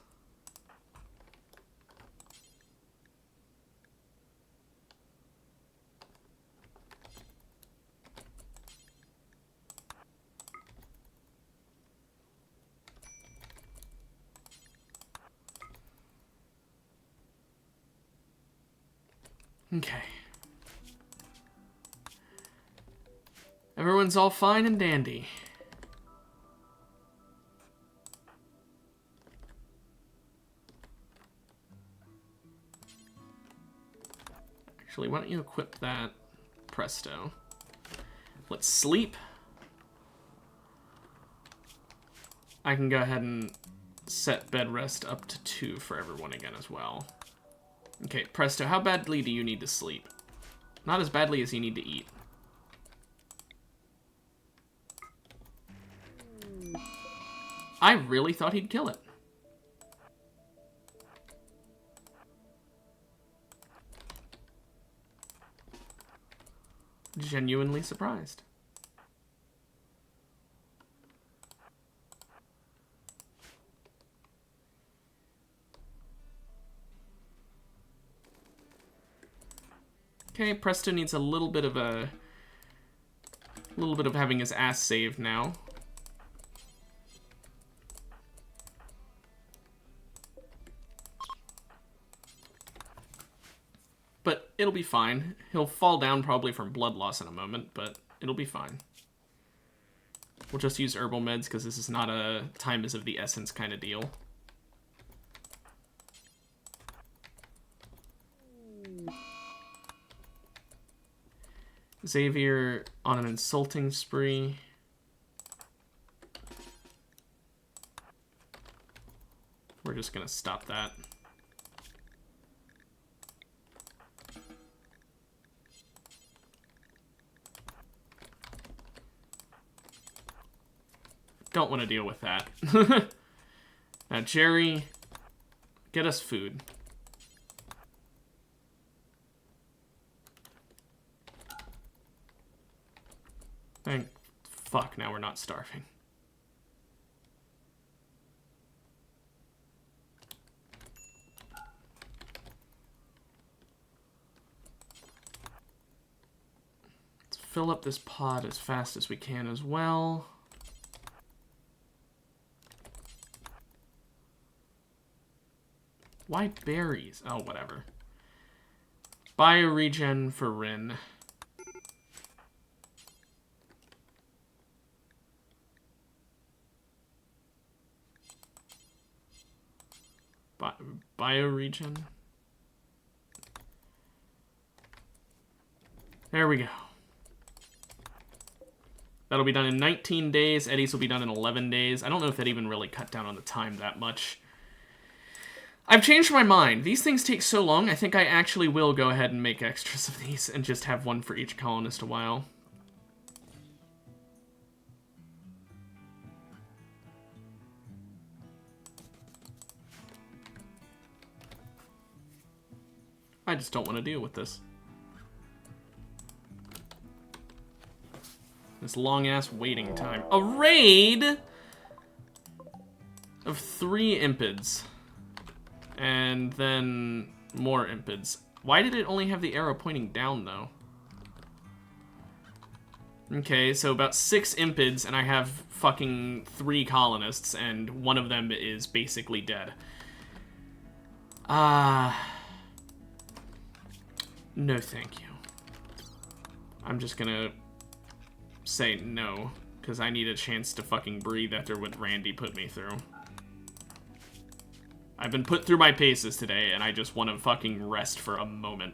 Okay. Everyone's all fine and dandy. Actually, why don't you equip that? Presto. Let's sleep. I can go ahead and set bed rest up to 2 for everyone again as well. Okay, Presto, how badly do you need to sleep? Not as badly as you need to eat. I really thought he'd kill it. Genuinely surprised. Okay, Presto needs a little bit of having his ass saved now. But it'll be fine. He'll fall down probably from blood loss in a moment, but it'll be fine. We'll just use herbal meds because this is not a time is of the essence kind of deal. Xavier on an insulting spree. We're just gonna stop that. Don't want to deal with that. Now, Jerry, get us food. Thank fuck, now we're not starving. Let's fill up this pod as fast as we can as well. Why berries? Oh, whatever. Bioregen for Rin. Bioregen. There we go. That'll be done in 19 days. Eddie's will be done in 11 days. I don't know if that even really cut down on the time that much. I've changed my mind. These things take so long, I think I actually will go ahead and make extras of these and just have one for each colonist a while. I just don't want to deal with this. This long-ass waiting time. A raid of 3 impids. And then more impids. Why did it only have the arrow pointing down, though? Okay, so about 6 impids, and I have fucking 3 colonists, and one of them is basically dead. No thank you. I'm just gonna say no, because I need a chance to fucking breathe after what Randy put me through. I've been put through my paces today, and I just want to fucking rest for a moment.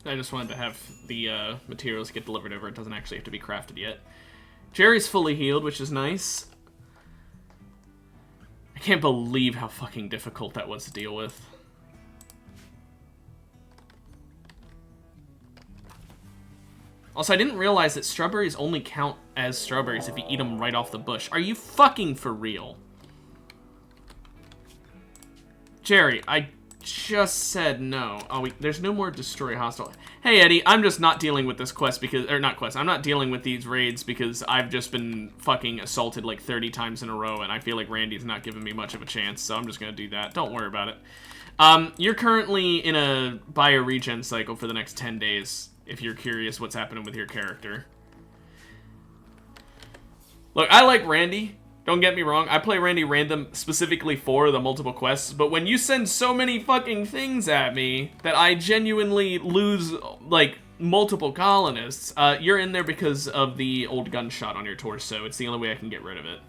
I just wanted to have the materials get delivered over. It doesn't actually have to be crafted yet. Jerry's fully healed, which is nice. I can't believe how fucking difficult that was to deal with. Also, I didn't realize that strawberries only count as strawberries if you eat them right off the bush. Are you fucking for real? Jerry, I just said no. Oh, there's no more destroy hostile. Hey, Eddie, I'm just not dealing with this quest because, or not quest, I'm not dealing with these raids because I've just been fucking assaulted like 30 times in a row, and I feel like Randy's not giving me much of a chance, so I'm just gonna do that. Don't worry about it. You're currently in a bio-regen cycle for the next 10 days, if you're curious what's happening with your character. Look, I like Randy. Don't get me wrong, I play Randy random specifically for the multiple quests, but when you send so many fucking things at me that I genuinely lose, like, multiple colonists, you're in there because of the old gunshot on your torso. It's the only way I can get rid of it.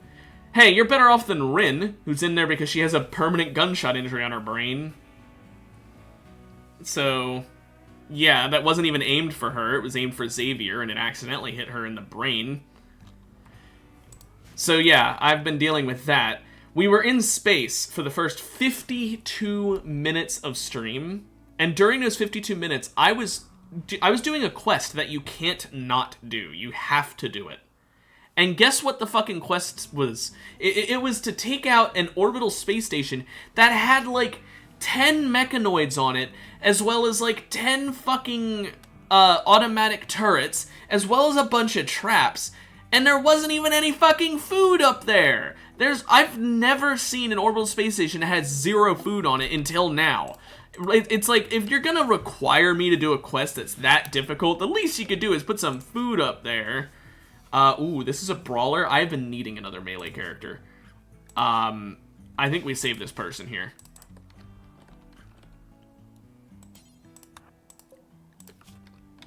Hey, you're better off than Rin, who's in there because she has a permanent gunshot injury on her brain. So, yeah, that wasn't even aimed for her. It was aimed for Xavier, and it accidentally hit her in the brain. So yeah, I've been dealing with that. We were in space for the first 52 minutes of stream, and during those 52 minutes, I was doing a quest that you can't not do. You have to do it. And guess what the fucking quest was? It was to take out an orbital space station that had like 10 mechanoids on it, as well as like 10 fucking automatic turrets, as well as a bunch of traps. And there wasn't even any fucking food up there. I've never seen an orbital space station that has 0 food on it until now. It's like, if you're gonna require me to do a quest that's that difficult, the least you could do is put some food up there. Ooh, this is a brawler. I've been needing another melee character. I think we save this person here.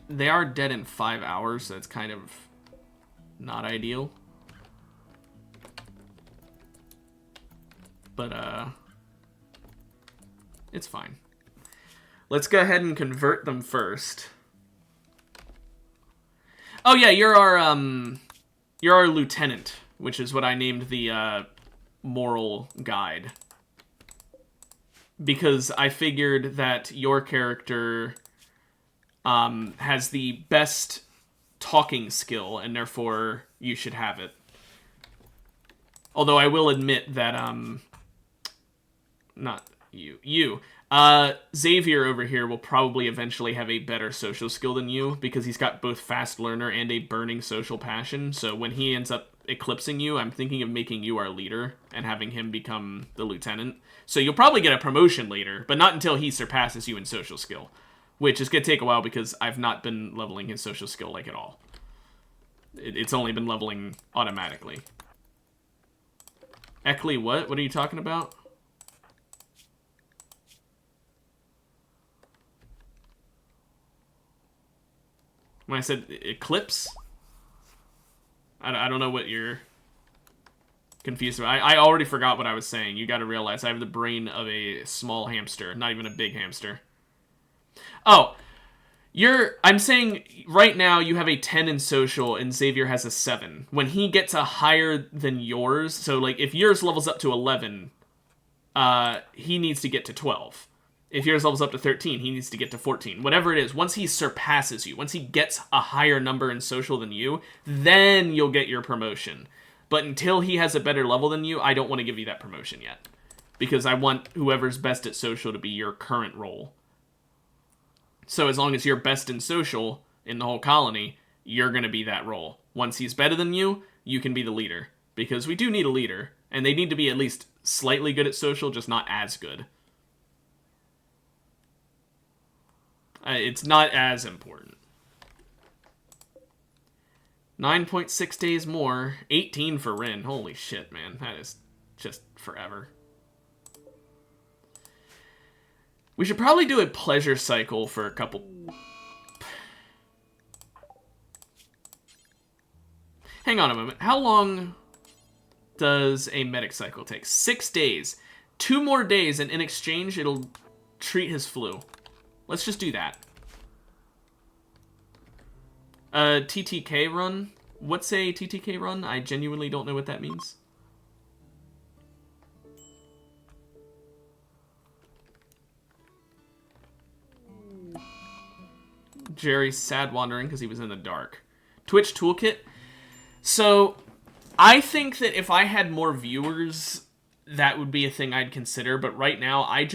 They are dead in 5 hours, so it's kind of not ideal. But, it's fine. Let's go ahead and convert them first. Oh yeah, you're our lieutenant, which is what I named the, moral guide. Because I figured that your character, has the best talking skill, and therefore you should have it. Although I will admit that, not you. Xavier over here will probably eventually have a better social skill than you, because he's got both fast learner and a burning social passion, so when he ends up eclipsing you, I'm thinking of making you our leader, and having him become the lieutenant. So you'll probably get a promotion later, but not until he surpasses you in social skill. Which is going to take a while because I've not been leveling his social skill like at all. It's only been leveling automatically. Eckley, what? What are you talking about? When I said eclipse? I don't know what you're confused about. I already forgot what I was saying. You got to realize I have the brain of a small hamster, not even a big hamster. Oh, I'm saying right now you have a 10 in social and Xavier has a 7. When he gets a higher than yours, so like if yours levels up to 11, he needs to get to 12. If yours levels up to 13, he needs to get to 14. Whatever it is, once he surpasses you, once he gets a higher number in social than you, then you'll get your promotion. But until he has a better level than you, I don't want to give you that promotion yet. Because I want whoever's best at social to be your current role. So as long as you're best in social in the whole colony, you're going to be that role. Once he's better than you, you can be the leader. Because we do need a leader. And they need to be at least slightly good at social, just not as good. It's not as important. 9.6 days more. 18 for Rin. Holy shit, man. That is just forever. We should probably do a pleasure cycle for a couple... Hang on a moment. How long does a medic cycle take? 6 days. 2 more days, and in exchange, it'll treat his flu. Let's just do that. TTK run? What's a TTK run? I genuinely don't know what that means. Jerry's sad wandering because he was in the dark. Twitch toolkit. So, I think that if I had more viewers, that would be a thing I'd consider. But right now, I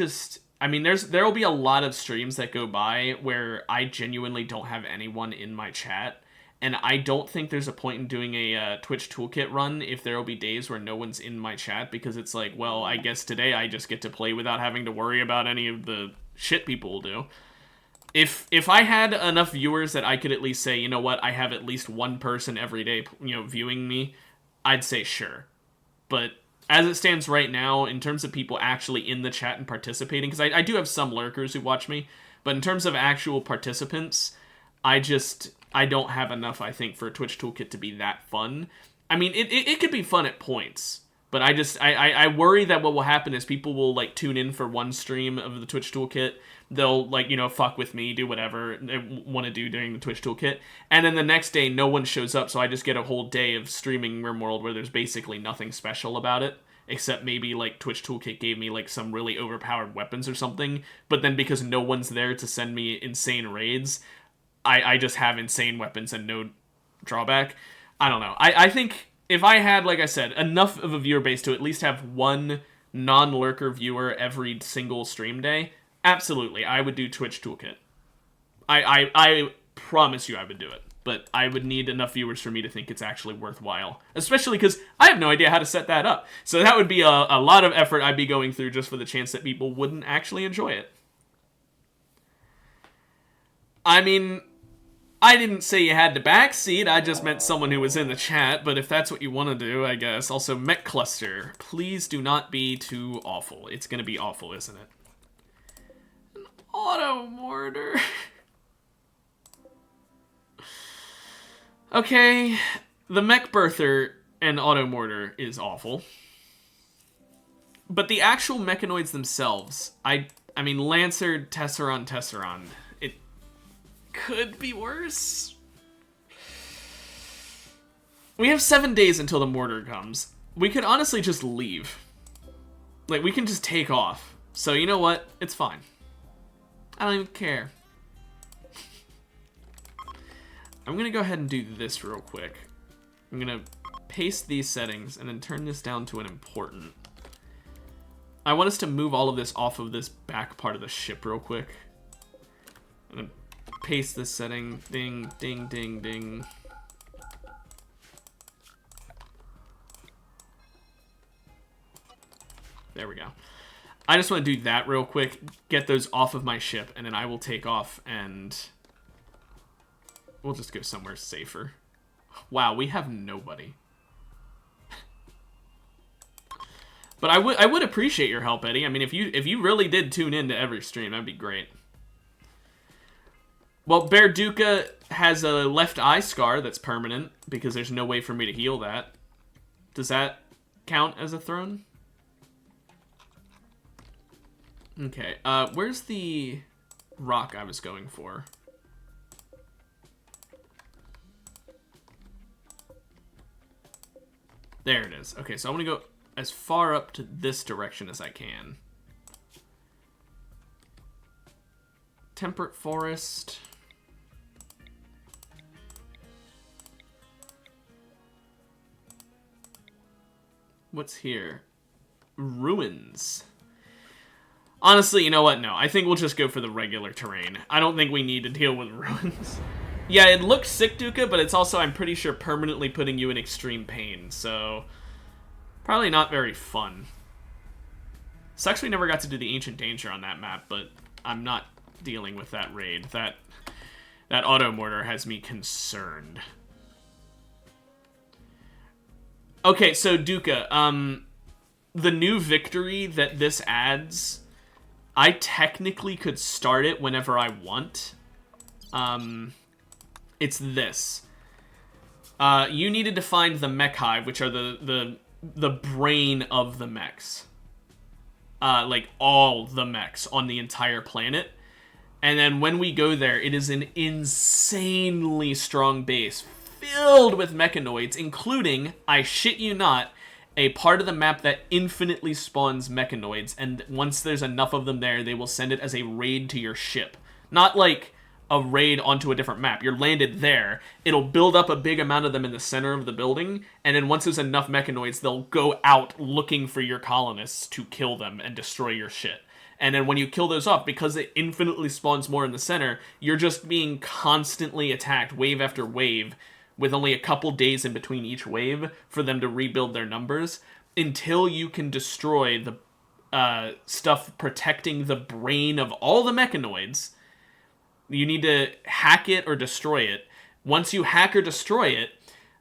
mean, there will be a lot of streams that go by where I genuinely don't have anyone in my chat. And I don't think there's a point in doing a Twitch toolkit run if there will be days where no one's in my chat. Because it's like, well, I guess today I just get to play without having to worry about any of the shit people will do. If I had enough viewers that I could at least say, you know what, I have at least one person every day, viewing me, I'd say sure. But as it stands right now, in terms of people actually in the chat and participating, because I do have some lurkers who watch me, but in terms of actual participants, I don't have enough, I think, for a Twitch toolkit to be that fun. I mean, it could be fun at points, but I worry that what will happen is people will, tune in for one stream of the Twitch toolkit. They'll, fuck with me, do whatever they want to do during the Twitch toolkit. And then the next day, no one shows up, so I just get a whole day of streaming Rimworld where there's basically nothing special about it. Except maybe, Twitch toolkit gave me, some really overpowered weapons or something. But then because no one's there to send me insane raids, I just have insane weapons and no drawback. I don't know. I think if I had, like I said, enough of a viewer base to at least have one non-lurker viewer every single stream day, absolutely, I would do Twitch toolkit. I promise you I would do it. But I would need enough viewers for me to think it's actually worthwhile. Especially because I have no idea how to set that up. So that would be a lot of effort I'd be going through just for the chance that people wouldn't actually enjoy it. I mean, I didn't say you had to backseat, I just meant someone who was in the chat, but if that's what you want to do, I guess. Also, Mech Cluster, please do not be too awful. It's going to be awful, isn't it? An auto mortar. Okay, the Mech Birther and auto mortar is awful. But the actual mechanoids themselves, I mean, Lancer, Tesseron, it could be worse. We have 7 days until the mortar comes. We could honestly just leave. We can just take off. So you know what? It's fine. I don't even care. I'm going to go ahead and do this real quick. I'm going to paste these settings and then turn this down to an important. I want us to move all of this off of this back part of the ship real quick. I'm going to paste this setting. Ding, ding, ding, ding. There we go. I just want to do that real quick, get those off of my ship, and then I will take off and we'll just go somewhere safer. Wow, we have nobody. But I would appreciate your help, Eddie. I mean, if you really did tune in to every stream, that'd be great. Well, Bear Duca has a left eye scar that's permanent because there's no way for me to heal that. Does that count as a throne? Okay, where's the rock I was going for? There it is. Okay, so I'm gonna go as far up to this direction as I can. Temperate Forest. What's here? Ruins. Honestly, you know what? No, I think we'll just go for the regular terrain. I don't think we need to deal with ruins. Yeah, it looks sick, Duka, but it's also, I'm pretty sure, permanently putting you in extreme pain, so probably not very fun. Sucks we never got to do the Ancient Danger on that map, but I'm not dealing with that raid. That auto mortar has me concerned. Okay, so Duka, the new victory that this adds, I technically could start it whenever I want. It's this. You needed to find the mech hive, which are the brain of the mechs. Like all the mechs on the entire planet. And then when we go there, it is an insanely strong base filled with mechanoids, including, I shit you not, a part of the map that infinitely spawns mechanoids, and once there's enough of them there, they will send it as a raid to your ship. Not like a raid onto a different map. You're landed there, it'll build up a big amount of them in the center of the building, and then once there's enough mechanoids, they'll go out looking for your colonists to kill them and destroy your shit. And then when you kill those off, because it infinitely spawns more in the center, you're just being constantly attacked, wave after wave, with only a couple days in between each wave for them to rebuild their numbers, until you can destroy the stuff protecting the brain of all the mechanoids. You need to hack it or destroy it. Once you hack or destroy it,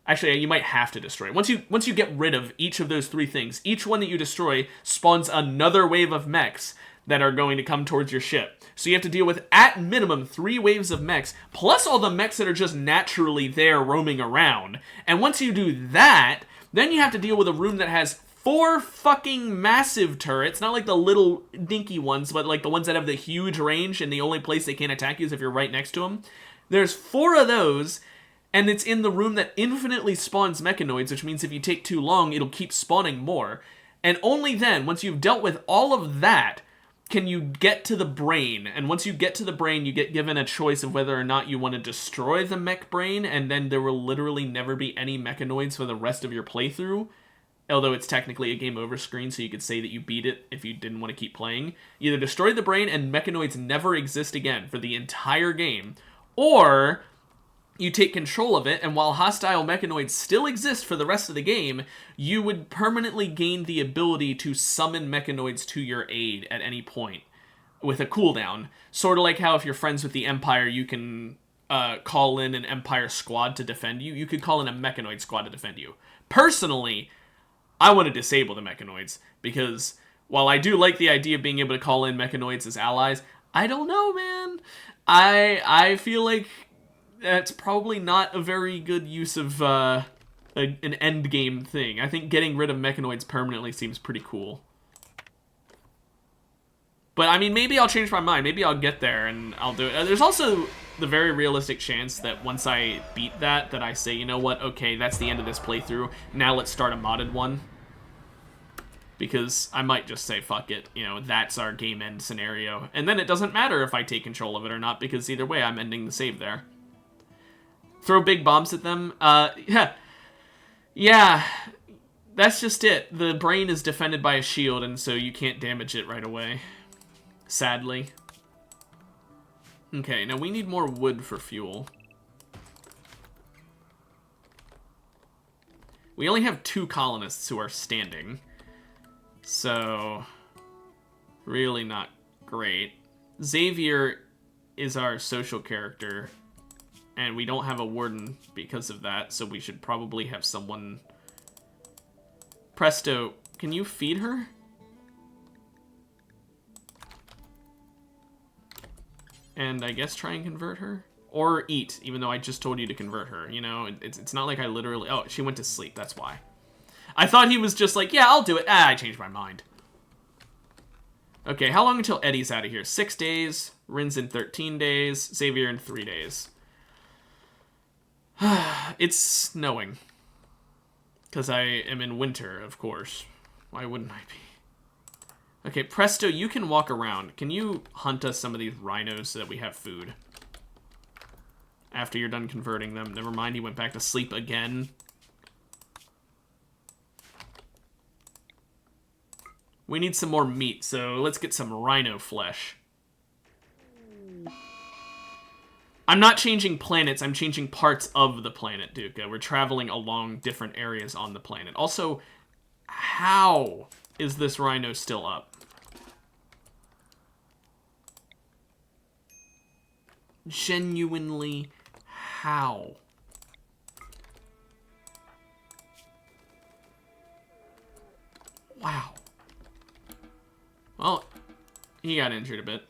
actually, you might have to destroy it. Once you get rid of each of those three things, each one that you destroy spawns another wave of mechs that are going to come towards your ship. So you have to deal with, at minimum, 3 waves of mechs, plus all the mechs that are just naturally there roaming around. And once you do that, then you have to deal with a room that has 4 fucking massive turrets, not like the little dinky ones, but like the ones that have the huge range and the only place they can't attack you is if you're right next to them. There's 4 of those, and it's in the room that infinitely spawns mechanoids, which means if you take too long, it'll keep spawning more. And only then, once you've dealt with all of that, can you get to the brain. And once you get to the brain, you get given a choice of whether or not you want to destroy the mech brain, and then there will literally never be any mechanoids for the rest of your playthrough. Although it's technically a game over screen, so you could say that you beat it if you didn't want to keep playing. Either destroy the brain and mechanoids never exist again for the entire game, or you take control of it, and while hostile mechanoids still exist for the rest of the game, you would permanently gain the ability to summon mechanoids to your aid at any point with a cooldown. Sort of like how if you're friends with the Empire, you can call in an Empire squad to defend you. You could call in a mechanoid squad to defend you. Personally, I want to disable the mechanoids, because while I do like the idea of being able to call in mechanoids as allies, I don't know, man. I feel like that's probably not a very good use of an end game thing. I think getting rid of mechanoids permanently seems pretty cool. But, I mean, maybe I'll change my mind. Maybe I'll get there and I'll do it. There's also the very realistic chance that once I beat that I say, you know what, okay, that's the end of this playthrough. Now let's start a modded one. Because I might just say, fuck it, you know, that's our game end scenario. And then it doesn't matter if I take control of it or not, because either way, I'm ending the save there. Throw big bombs at them? Yeah, that's just it. The brain is defended by a shield, and so you can't damage it right away. Sadly. Okay, now we need more wood for fuel. We only have 2 colonists who are standing. So, really not great. Xavier is our social character, and we don't have a warden because of that, so we should probably have someone... Presto, can you feed her? And I guess try and convert her? Or eat, even though I just told you to convert her, you know? It's not like I literally... Oh, she went to sleep, that's why. I thought he was just like, yeah, I'll do it. I changed my mind. Okay, how long until Eddie's out of here? 6 days. Rin's in 13 days. Xavier in 3 days. It's snowing. Because I am in winter, of course. Why wouldn't I be? Okay, Presto, you can walk around. Can you hunt us some of these rhinos so that we have food? After you're done converting them. Never mind, he went back to sleep again. We need some more meat, so let's get some rhino flesh. I'm not changing planets, I'm changing parts of the planet, Duca. We're traveling along different areas on the planet. Also, how is this rhino still up? Genuinely, how? Wow. Well, he got injured a bit.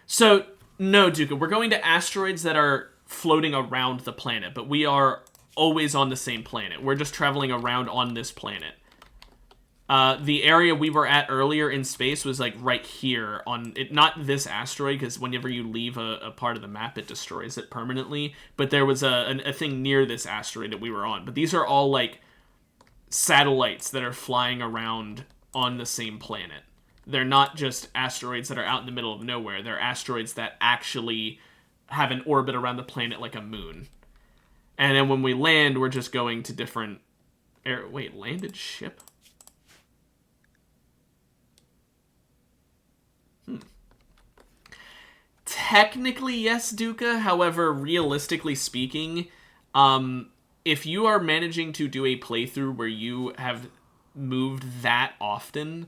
So, no, Duca, we're going to asteroids that are floating around the planet, but we are always on the same planet. We're just traveling around on this planet. The area we were at earlier in space was like right here on it, not this asteroid, because whenever you leave a part of the map, it destroys it permanently. But there was a thing near this asteroid that we were on. But these are all like satellites that are flying around on the same planet. They're not just asteroids that are out in the middle of nowhere. They're asteroids that actually have an orbit around the planet like a moon. And then when we land, we're just going to different... Wait, landed ship? Technically, yes, Duca. However, realistically speaking, if you are managing to do a playthrough where you have moved that often,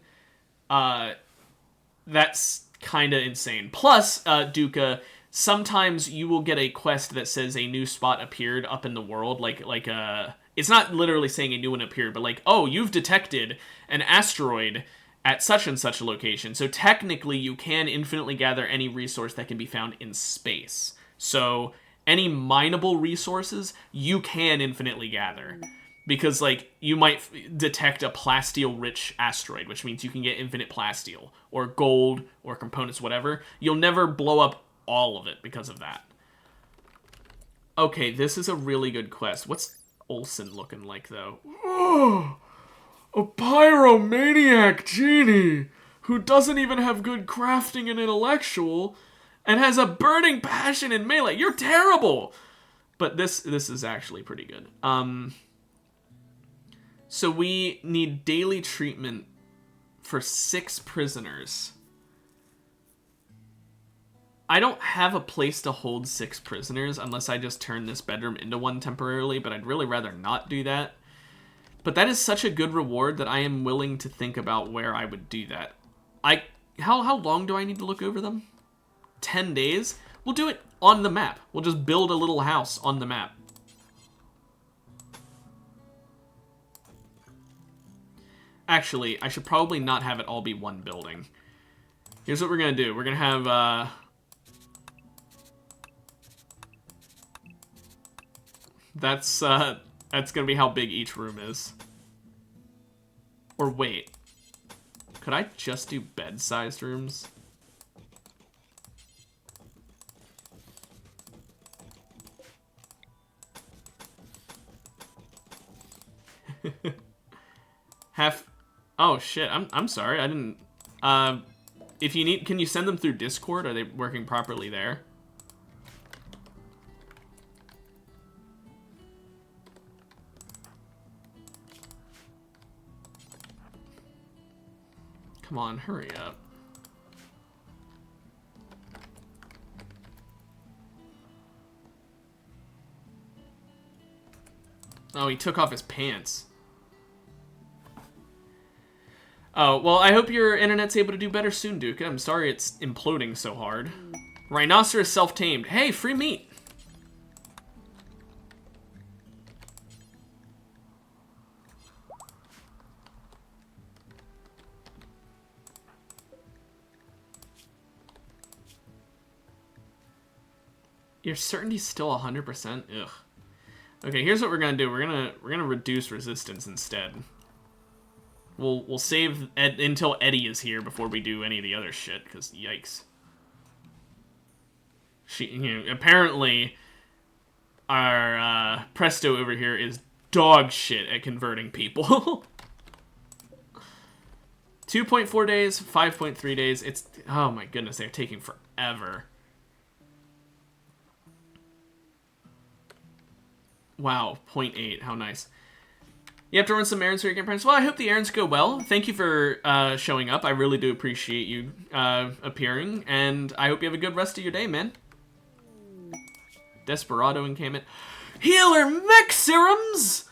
that's kind of insane. Plus, Duca, sometimes you will get a quest that says a new spot appeared up in the world, it's not literally saying a new one appeared, but like, oh, you've detected an asteroid at such and such a location. So technically, you can infinitely gather any resource that can be found in space. So any mineable resources, you can infinitely gather. Because, like, you might detect a plasteel-rich asteroid, which means you can get infinite plasteel, or gold, or components, whatever. You'll never blow up all of it because of that. Okay, this is a really good quest. What's Olsen looking like, though? Oh, a pyromaniac genie who doesn't even have good crafting and intellectual and has a burning passion in melee. You're terrible! But this is actually pretty good. So we need daily treatment for 6 prisoners. I don't have a place to hold 6 prisoners unless I just turn this bedroom into one temporarily, but I'd really rather not do that. But that is such a good reward that I am willing to think about where I would do that. How long do I need to look over them? 10 days? We'll do it on the map. We'll just build a little house on the map. Actually, I should probably not have it all be one building. Here's what we're going to do. We're going to have... That's going to be how big each room is. Or wait. Could I just do bed-sized rooms? Oh shit, I'm sorry, I didn't... if you need... Can you send them through Discord? Are they working properly there? Come on, hurry up. Oh, he took off his pants. Oh, well, I hope your internet's able to do better soon, Duke. I'm sorry it's imploding so hard. Rhinoceros self-tamed. Hey, free meat! Your certainty's still 100%? Ugh. Okay, here's what we're gonna do. We're gonna reduce resistance instead. We'll save until Eddie is here before we do any of the other shit, because yikes. Apparently, our Presto over here is dog shit at converting people. 2.4 days, 5.3 days. It's, oh my goodness, they're taking forever. Wow, 0.8, how nice. You have to run some errands for your grandparents. Well, I hope the errands go well. Thank you for showing up. I really do appreciate you appearing, and I hope you have a good rest of your day, man. Desperado encampment. Healer mech serums!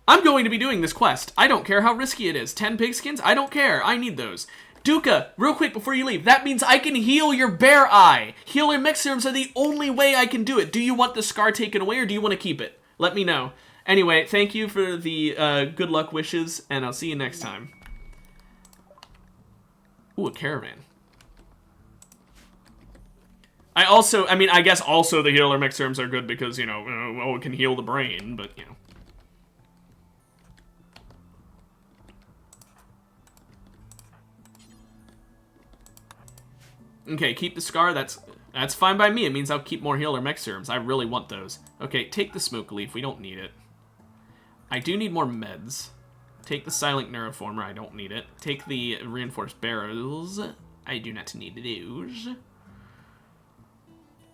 I'm going to be doing this quest. I don't care how risky it is. 10 pigskins? I don't care. I need those. Duca, real quick before you leave, that means I can heal your bear eye. Healer mech serums are the only way I can do it. Do you want the scar taken away or do you want to keep it? Let me know. Anyway, thank you for the good luck wishes, and I'll see you next time. Ooh, a caravan. I guess also the healer mech serums are good because, you know, well, it can heal the brain, but, you know. Okay, keep the scar. That's fine by me. It means I'll keep more healer mech serums. I really want those. Okay, take the smoke leaf. We don't need it. I do need more meds. Take the silent neuroformer. I don't need it. Take the reinforced barrels. I do not need those.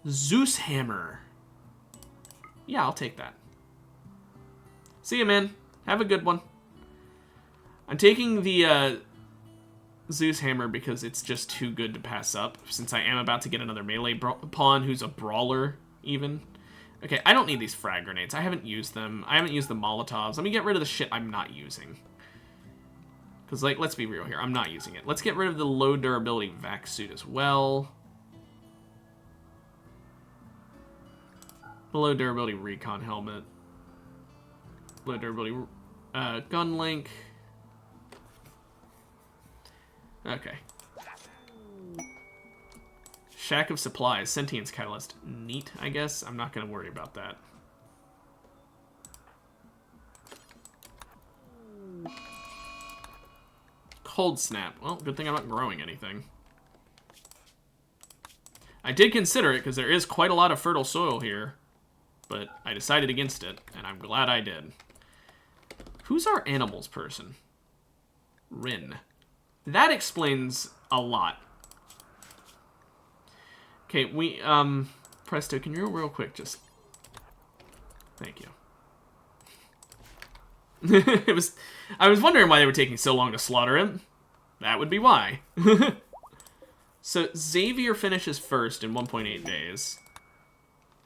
Zeus hammer. Yeah, I'll take that. See ya, man. Have a good one. I'm taking the Zeus hammer because it's just too good to pass up, since I am about to get another melee pawn who's a brawler, even. Okay, I don't need these frag grenades. I haven't used them. I haven't used the Molotovs. Let me get rid of the shit I'm not using. Because, like, let's be real here. I'm not using it. Let's get rid of the low durability vac suit as well. The low durability recon helmet. Low durability gun link. Okay. Shack of supplies. Sentience catalyst. Neat, I guess. I'm not going to worry about that. Cold snap. Well, good thing I'm not growing anything. I did consider it because there is quite a lot of fertile soil here. But I decided against it, and I'm glad I did. Who's our animals person? Rin. That explains a lot. Okay, Presto, can you real quick just... Thank you. I was wondering why they were taking so long to slaughter him. That would be why. So, Xavier finishes first in 1.8 days.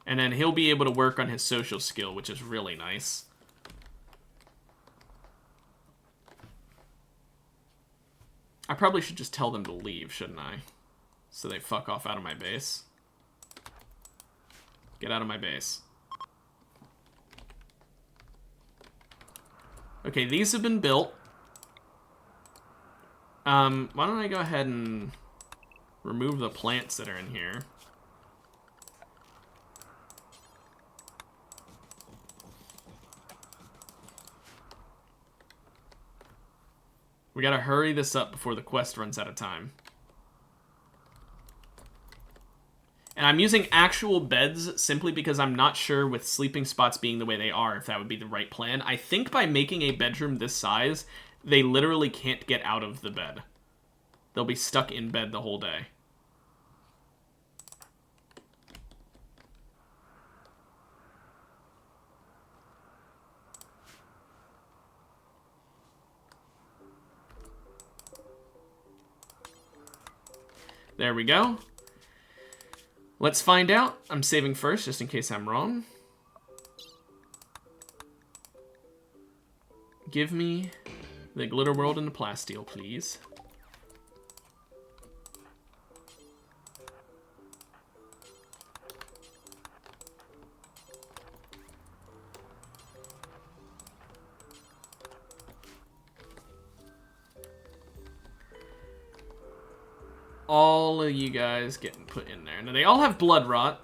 And then he'll be able to work on his social skill, which is really nice. I probably should just tell them to leave, shouldn't I? So they fuck off out of my base. Get out of my base. Okay, these have been built. Why don't I go ahead and remove the plants that are in here. We gotta hurry this up before the quest runs out of time. And I'm using actual beds simply because I'm not sure with sleeping spots being the way they are if that would be the right plan. I think by making a bedroom this size, they literally can't get out of the bed. They'll be stuck in bed the whole day. There we go. Let's find out. I'm saving first, just in case I'm wrong. Give me the Glitter World and the Plasteel, please. All of you guys getting put in there. Now, they all have blood rot.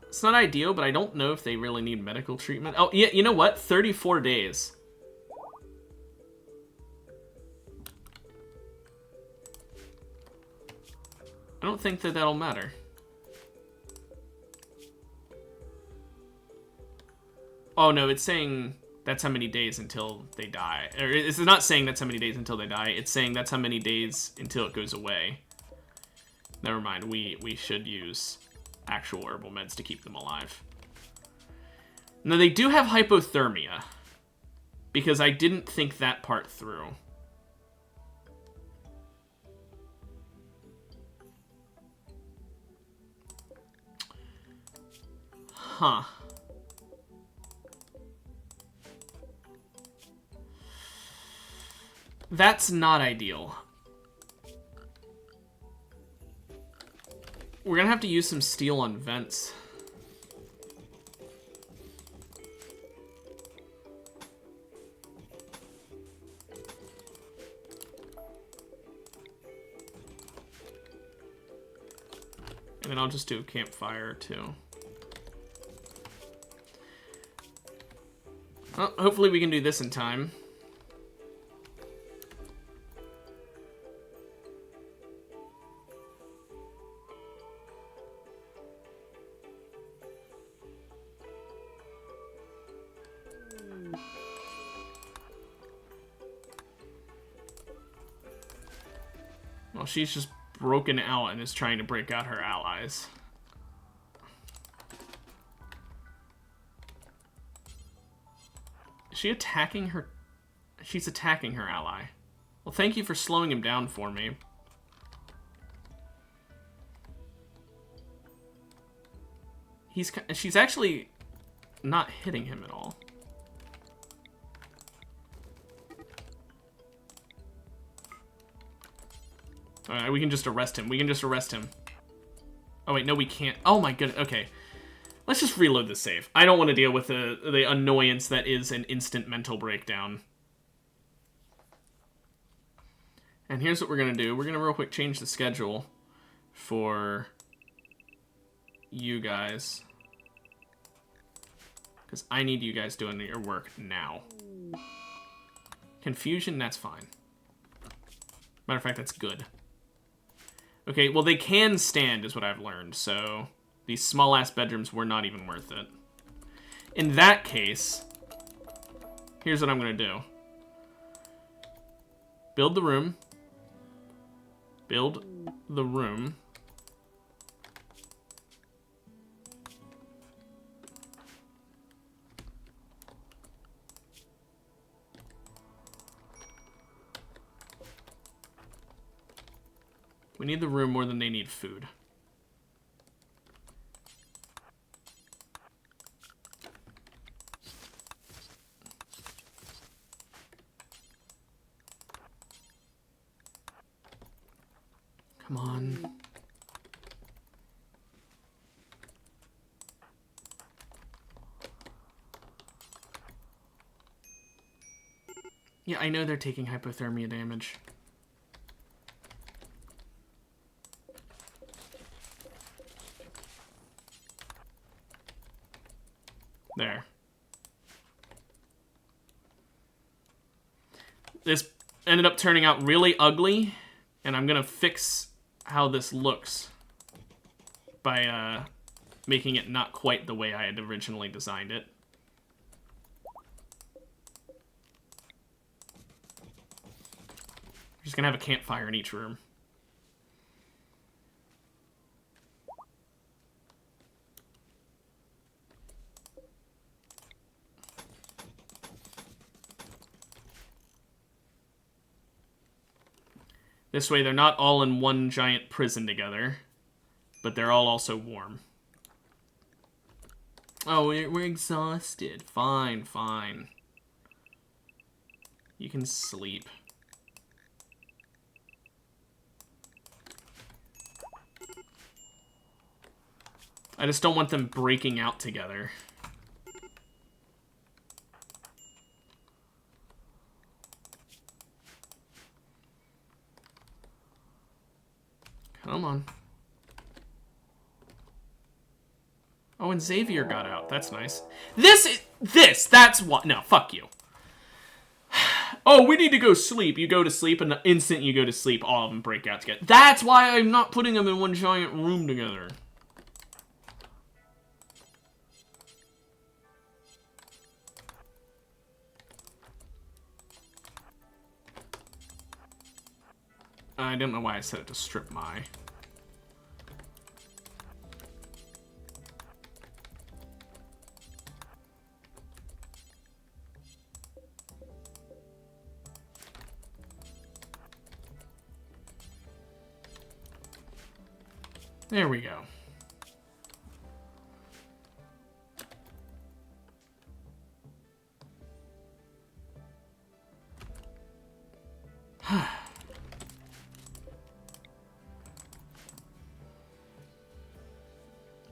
It's not ideal, but I don't know if they really need medical treatment. Oh, yeah, you know what? 34 days. I don't think that that'll matter. Oh, no, it's saying that's how many days until they die. Or it's not saying that's how many days until they die. It's saying that's how many days until it goes away. Never mind. We should use actual herbal meds to keep them alive. Now, they do have hypothermia, because I didn't think that part through. Huh. That's not ideal. We're gonna have to use some steel on vents. And then I'll just do a campfire too. Well, hopefully we can do this in time. Well, she's just broken out and is trying to break out her allies. Is she attacking her? She's attacking her ally. Well, thank you for slowing him down for me. She's actually not hitting him at all. Alright, we can just arrest him. We can just arrest him. Oh, wait, no, we can't. Oh, my goodness. Okay. Let's just reload the save. I don't want to deal with the annoyance that is an instant mental breakdown. And here's what we're going to do. We're going to real quick change the schedule for you guys. Because I need you guys doing your work now. Confusion, that's fine. Matter of fact, that's good. Okay, well, they can stand, is what I've learned, so these small-ass bedrooms were not even worth it. In that case, here's what I'm going to do. Build the room. Build the room. We need the room more than they need food. Come on. Yeah, I know they're taking hypothermia damage. There. This ended up turning out really ugly, and I'm gonna fix how this looks by making it not quite the way I had originally designed it. We're just gonna have a campfire in each room. This way they're not all in one giant prison together, but they're all also warm. Oh, we're exhausted. Fine, fine. You can sleep. I just don't want them breaking out together. Come on. Oh, and Xavier got out. That's nice. That's what. No, fuck you. Oh, we need to go sleep. You go to sleep, and the instant you go to sleep, all of them break out together. That's why I'm not putting them in one giant room together. I don't know why I set it to strip my. There we go.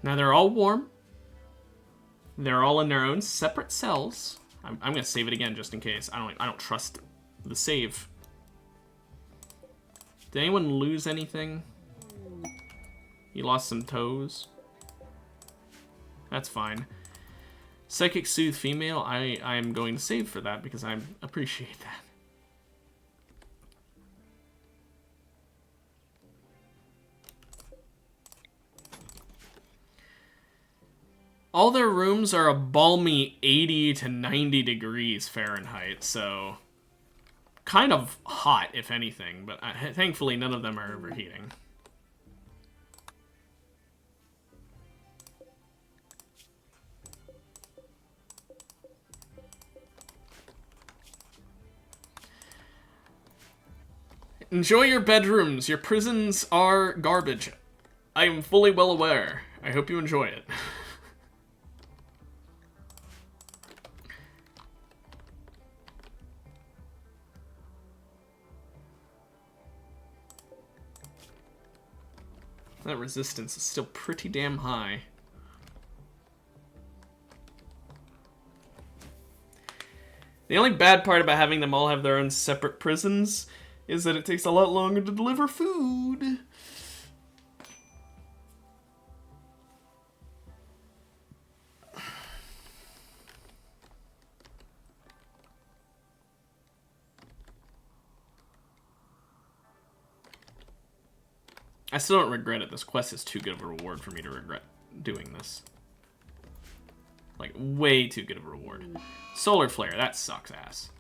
Now they're all warm. They're all in their own separate cells. I'm gonna save it again just in case. I don't trust the save. Did anyone lose anything? You lost some toes. That's fine. Psychic Soothe female. I am going to save for that because I appreciate that. All their rooms are a balmy 80 to 90 degrees Fahrenheit, so kind of hot, if anything, but thankfully none of them are overheating. Enjoy your bedrooms. Your prisons are garbage. I am fully well aware. I hope you enjoy it. That resistance is still pretty damn high. The only bad part about having them all have their own separate prisons is that it takes a lot longer to deliver food. I still don't regret it. This quest is too good of a reward for me to regret doing this. Like, way too good of a reward. Solar Flare, that sucks ass.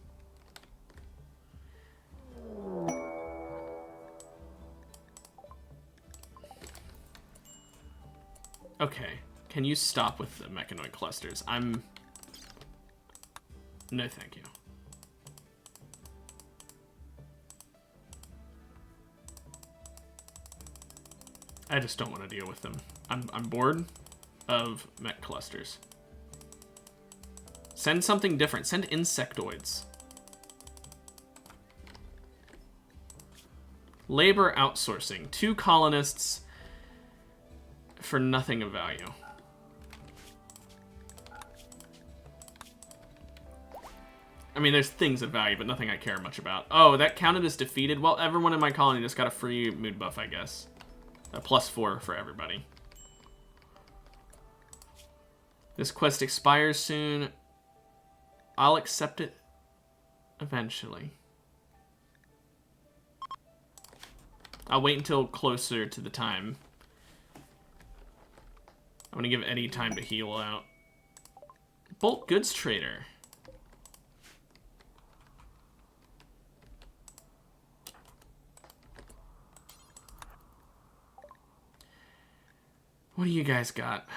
Okay, can you stop with the mechanoid clusters? No, thank you. I just don't want to deal with them. I'm bored of mech clusters. Send something different. Send insectoids. Labor outsourcing. 2 colonists for nothing of value. I mean, there's things of value, but nothing I care much about. Oh, that counted as defeated? Well, everyone in my colony just got a free mood buff, I guess. A +4 for everybody. This quest expires soon. I'll accept it eventually. I'll wait until closer to the time. I'm gonna give Eddie time to heal out. Bulk goods trader. What do you guys got?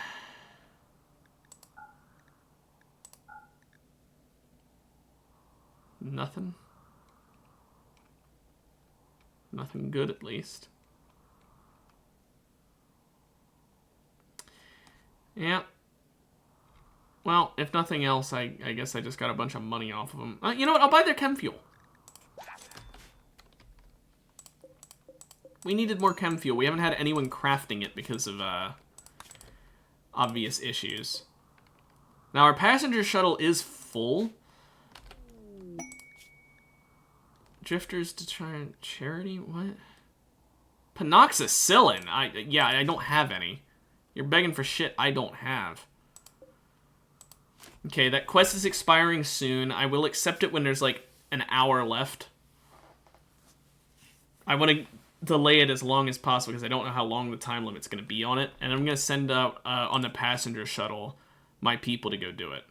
Nothing? Nothing good, at least. Yeah. Well, if nothing else, I guess I just got a bunch of money off of them. You know what? I'll buy their chem fuel. We needed more chem fuel. We haven't had anyone crafting it because of obvious issues. Now, our passenger shuttle is full. Drifters to try and charity? What? Panoxicillin? Yeah, I don't have any. You're begging for shit I don't have. Okay, that quest is expiring soon. I will accept it when there's like an hour left. I want to delay it as long as possible because I don't know how long the time limit's going to be on it. And I'm going to send out on the passenger shuttle my people to go do it.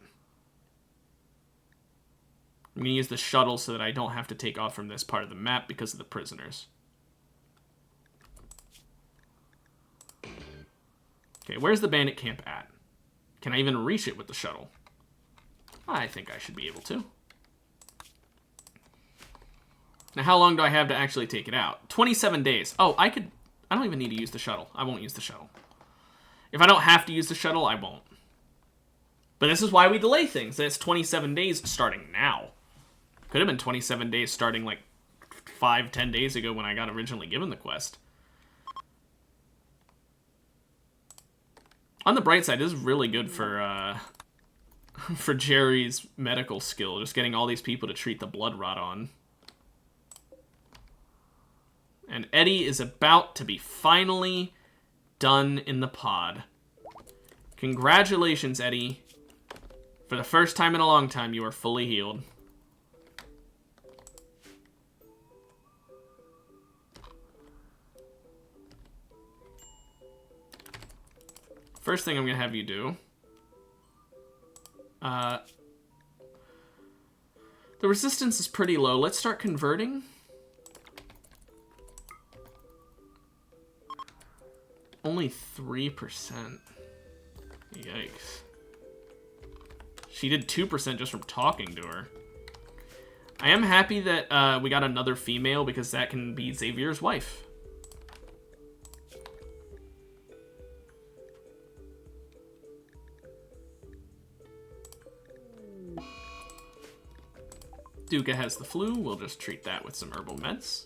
I'm going to use the shuttle so that I don't have to take off from this part of the map because of the prisoners. Okay, where's the bandit camp at? Can I even reach it with the shuttle? I think I should be able to. Now, how long do I have to actually take it out? 27 days. Oh, I don't even need to use the shuttle. I won't use the shuttle. If I don't have to use the shuttle, I won't. But this is why we delay things. It's 27 days starting now. Could have been 27 days starting like 5-10 days ago when I got originally given the quest. On the bright side, this is really good for Jerry's medical skill. Just getting all these people to treat the blood rot on. And Eddie is about to be finally done in the pod. Congratulations, Eddie. For the first time in a long time, you are fully healed. First thing I'm going to have you do. The resistance is pretty low. Let's start converting. Only 3%. Yikes. She did 2% just from talking to her. I am happy that we got another female because that can be Xavier's wife. Duca has the flu. We'll just treat that with some herbal meds.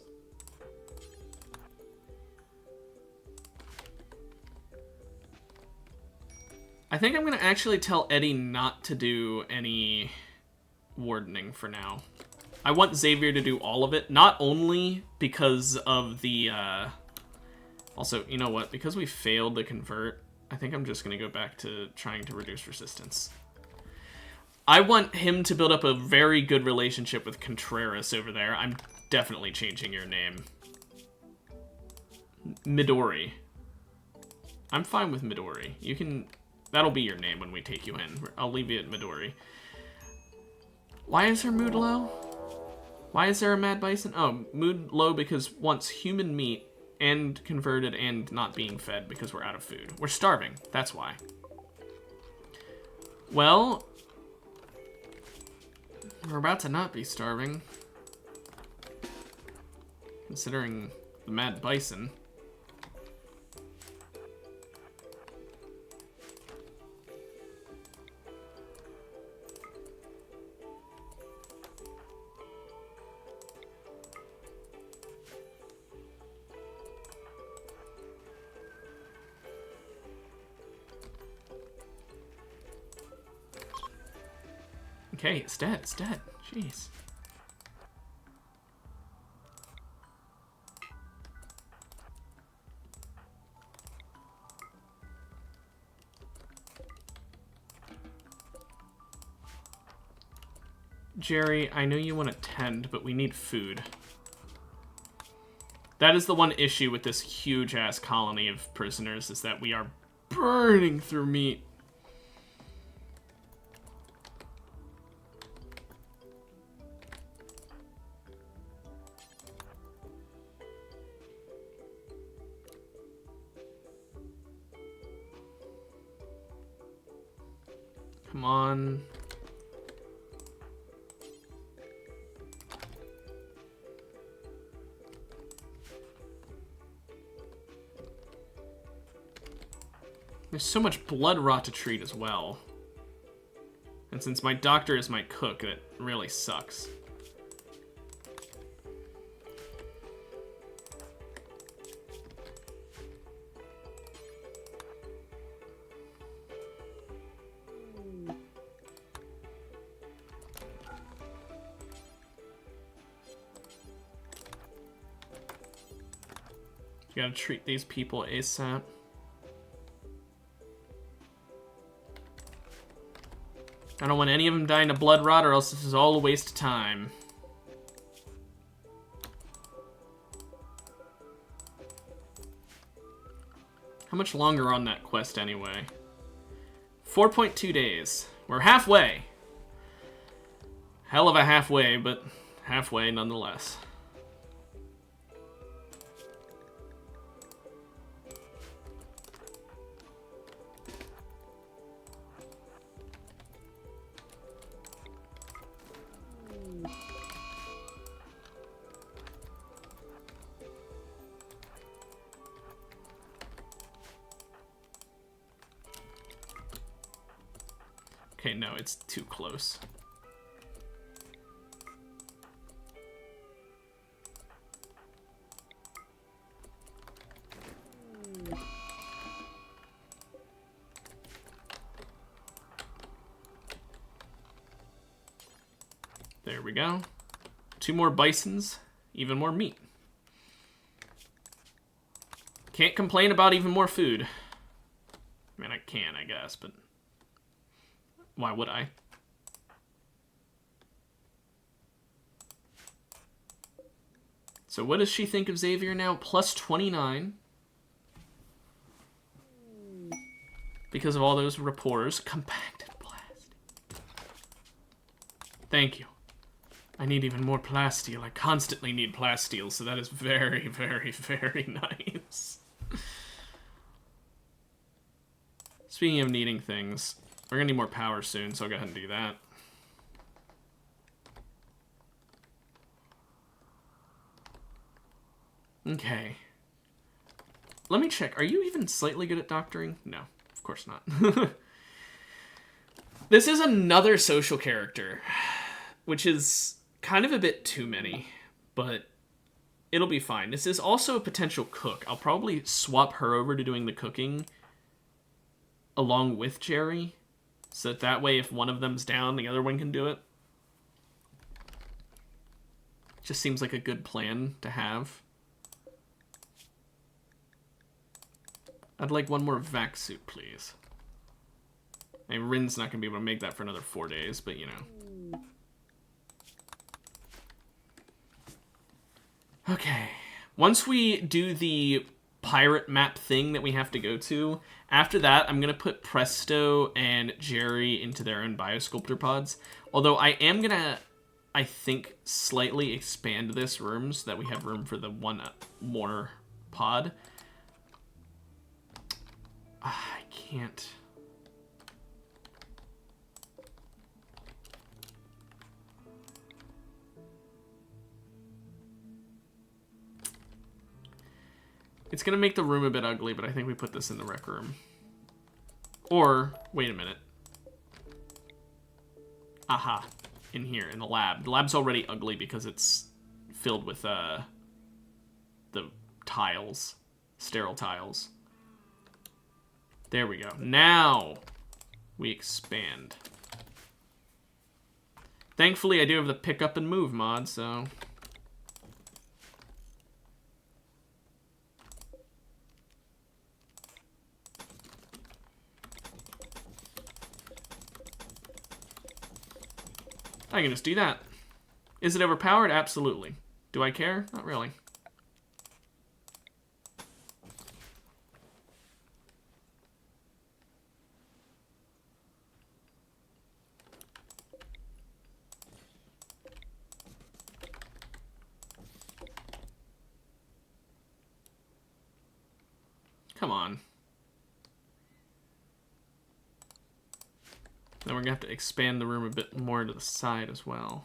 I think I'm going to actually tell Eddie not to do any wardening for now. I want Xavier to do all of it, not only because of the... Also, you know what? Because we failed to convert, I think I'm just going to go back to trying to reduce resistance. I want him to build up a very good relationship with Contreras over there. I'm definitely changing your name. Midori. I'm fine with Midori. You can... That'll be your name when we take you in. I'll leave you at Midori. Why is her mood low? Why is there a Mad Bison? Oh, mood low because wants human meat and converted and not being fed because we're out of food. We're starving. That's why. Well... We're about to not be starving. Considering the Mad Bison. Okay, it's dead. It's dead. Jeez. Jerry, I know you want to tend, but we need food. That is the one issue with this huge-ass colony of prisoners, is that we are burning through meat. Come on. There's so much blood rot to treat as well. And since my doctor is my cook, it really sucks. You gotta treat these people ASAP. I don't want any of them dying of blood rot, or else this is all a waste of time. How much longer on that quest anyway? 4.2 days. We're halfway. Hell of a halfway, but halfway nonetheless. Okay, no, it's too close. There we go. 2 more bisons, even more meat. Can't complain about even more food. I mean, I can, I guess, but why would I? So what does she think of Xavier now? Plus 29. Because of all those rapports. Compacted plastic. Thank you. I need even more plasteel. I constantly need plasteel, so that is very, very, very nice. Speaking of needing things, we're gonna need more power soon, so I'll go ahead and do that. Okay. Let me check. Are you even slightly good at doctoring? No, of course not. This is another social character, which is kind of a bit too many, but it'll be fine. This is also a potential cook. I'll probably swap her over to doing the cooking along with Jerry, so that way if one of them's down, the other one can do it. Just seems like a good plan to have. I'd like 1 more vac suit, please. I mean, Rin's not going to be able to make that for another 4 days, but you know. Okay. Once we do the pirate map thing that we have to go to, after that, I'm going to put Presto and Jerry into their own biosculptor pods. Although I am going to, I think, slightly expand this room so that we have room for the 1 more pod. I can't. It's going to make the room a bit ugly, but I think we put this in the rec room. Or, wait a minute. Aha. In here, in the lab. The lab's already ugly because it's filled with the tiles. Sterile tiles. There we go. Now we expand. Thankfully, I do have the pick up and move mod, so... I can just do that. Is it overpowered? Absolutely. Do I care? Not really. Come on. Then we're going to have to expand the room a bit more to the side as well.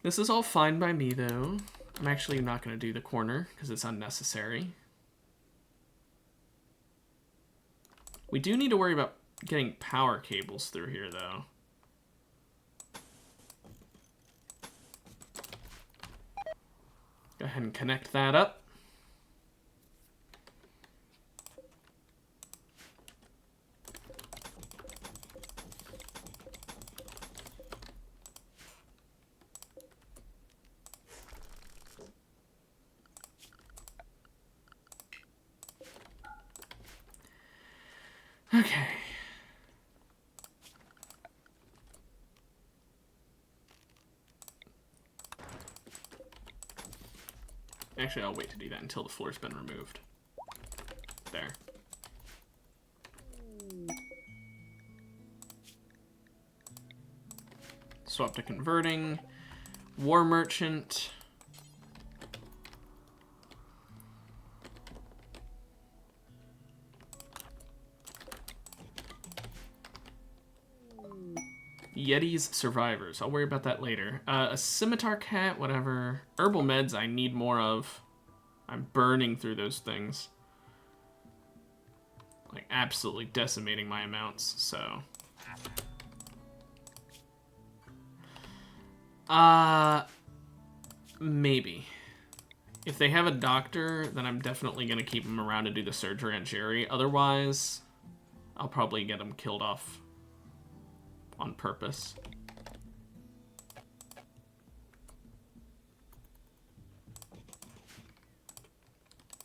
This is all fine by me, though. I'm actually not going to do the corner because it's unnecessary. We do need to worry about getting power cables through here, though. Go ahead and connect that up. Okay. Actually, I'll wait to do that until the floor's been removed. There. Swap to converting. War merchant. Yeti's survivors. I'll worry about that later. A scimitar cat, whatever. Herbal meds I need more of. I'm burning through those things. Like, absolutely decimating my amounts, so... Maybe. If they have a doctor, then I'm definitely going to keep him around to do the surgery on Jerry. Otherwise, I'll probably get him killed off on purpose.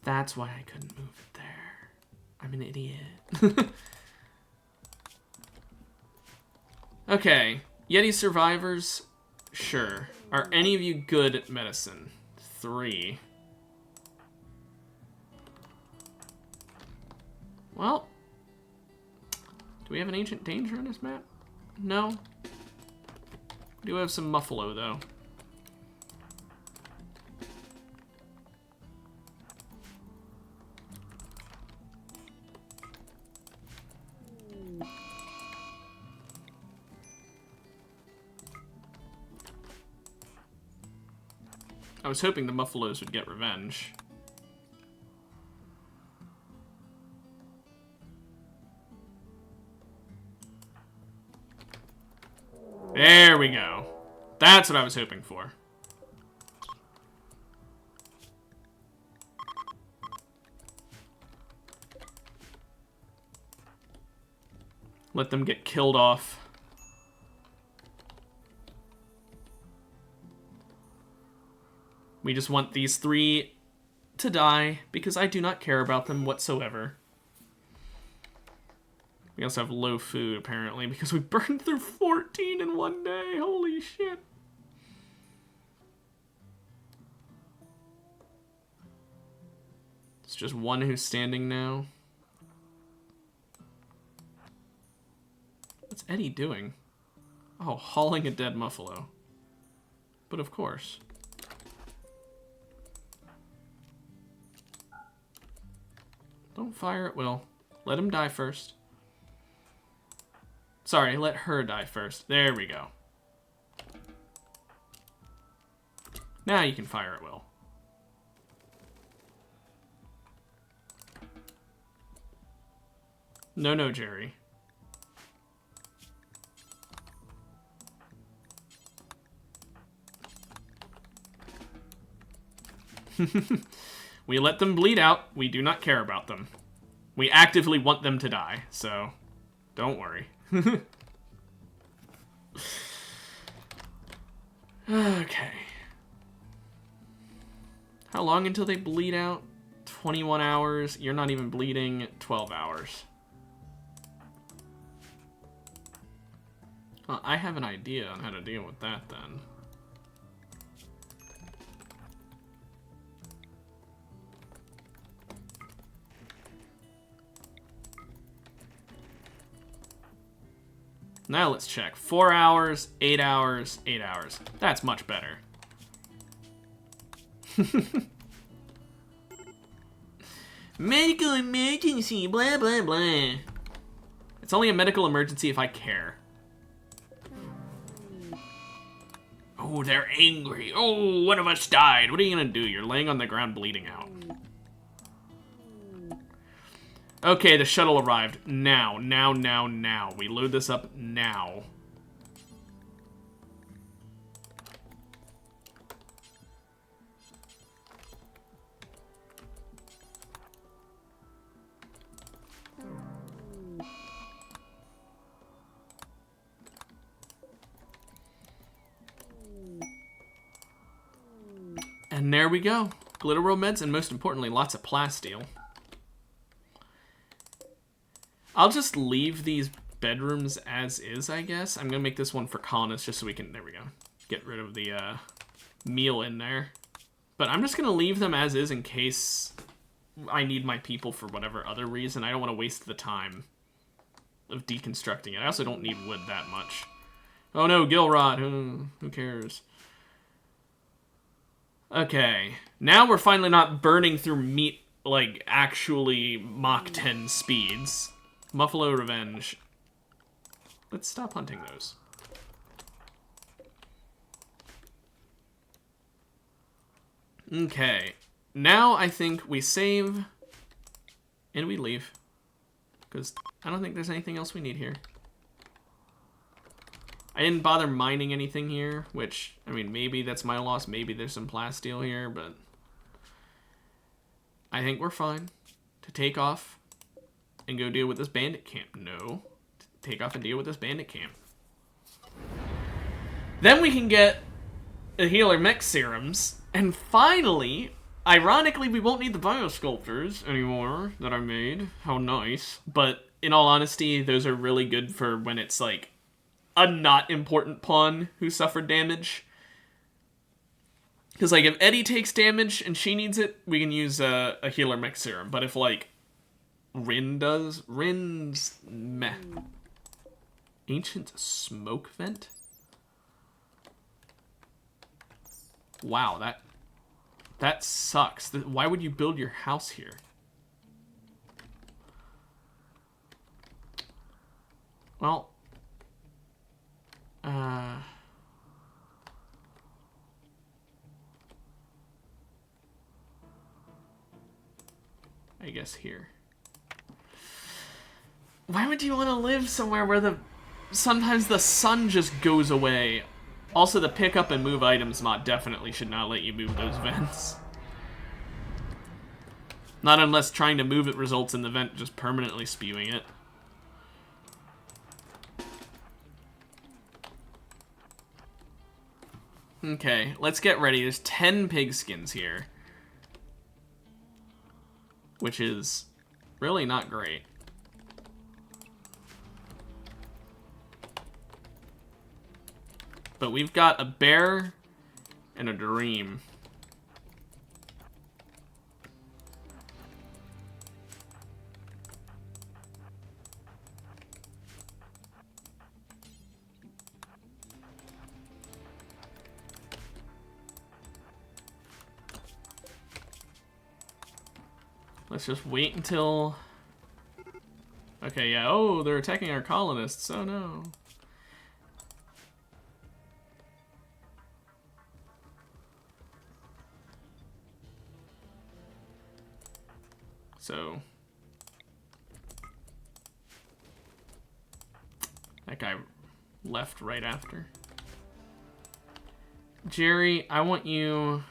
That's why I couldn't move it there. I'm an idiot. Okay. Yeti survivors? Sure. Are any of you good at medicine? 3. Well, do we have an ancient danger on this map? No. We do have some Muffalo, though. I was hoping the Muffalos would get revenge. There we go. That's what I was hoping for. Let them get killed off. We just want these 3 to die, because I do not care about them whatsoever. We also have low food, apparently, because we burned through 14 in one day. Holy shit. It's just one who's standing now. What's Eddie doing? Oh, hauling a dead Muffalo. But of course. Don't fire at will. Let him die first. Sorry, let her die first. There we go. Now you can fire at will. No, no, Jerry. We let them bleed out. We do not care about them. We actively want them to die, so don't worry. Okay. How long until they bleed out? 21 hours. You're not even bleeding. 12 hours. Well, I have an idea on how to deal with that then. Now let's check. 4 hours, 8 hours, 8 hours. That's much better. Medical emergency, blah, blah, blah. It's only a medical emergency if I care. Oh, they're angry. Oh, one of us died. What are you gonna do? You're laying on the ground bleeding out. Okay, the shuttle arrived. Now. We load this up now. And there we go. Glitter World meds, and most importantly, lots of plasteel. I'll just leave these bedrooms as is, I guess. I'm gonna make this one for colonists just so we can, there we go, get rid of the meal in there. But I'm just gonna leave them as is in case I need my people for whatever other reason. I don't want to waste the time of deconstructing it. I also don't need wood that much. Oh no, Gilrod, who cares? Okay, now we're finally not burning through meat like actually Mach 10 speeds. Muffalo Revenge. Let's stop hunting those. Okay. Now I think we save and we leave. because I don't think there's anything else we need here. I didn't bother mining anything here, which, I mean, maybe that's my loss. Maybe there's some plasteel here, but I think we're fine to take off and go deal with this bandit camp. No, take off and deal with this bandit camp. Then we can get the healer mech serums, and finally, ironically, we won't need the biosculptors anymore that I made. How nice. But in all honesty, those are really good for when it's like a not important pawn who suffered damage. Because like if Eddie takes damage and she needs it, we can use a healer mech serum. But if like Rin does, Rin's meh. Ancient smoke vent? Wow, that sucks. Why would you build your house here? Well, I guess here. Why would you want to live somewhere where sometimes the sun just goes away? Also, the pick up and move items mod definitely should not let you move those vents. Not unless trying to move it results in the vent just permanently spewing it. Okay, let's get ready. There's 10 pigskins here. Which is really not great. But we've got a bear and a dream. Let's just wait until... Okay, yeah. Oh, they're attacking our colonists. Oh, no. So... That guy left right after. Jerry, I want you...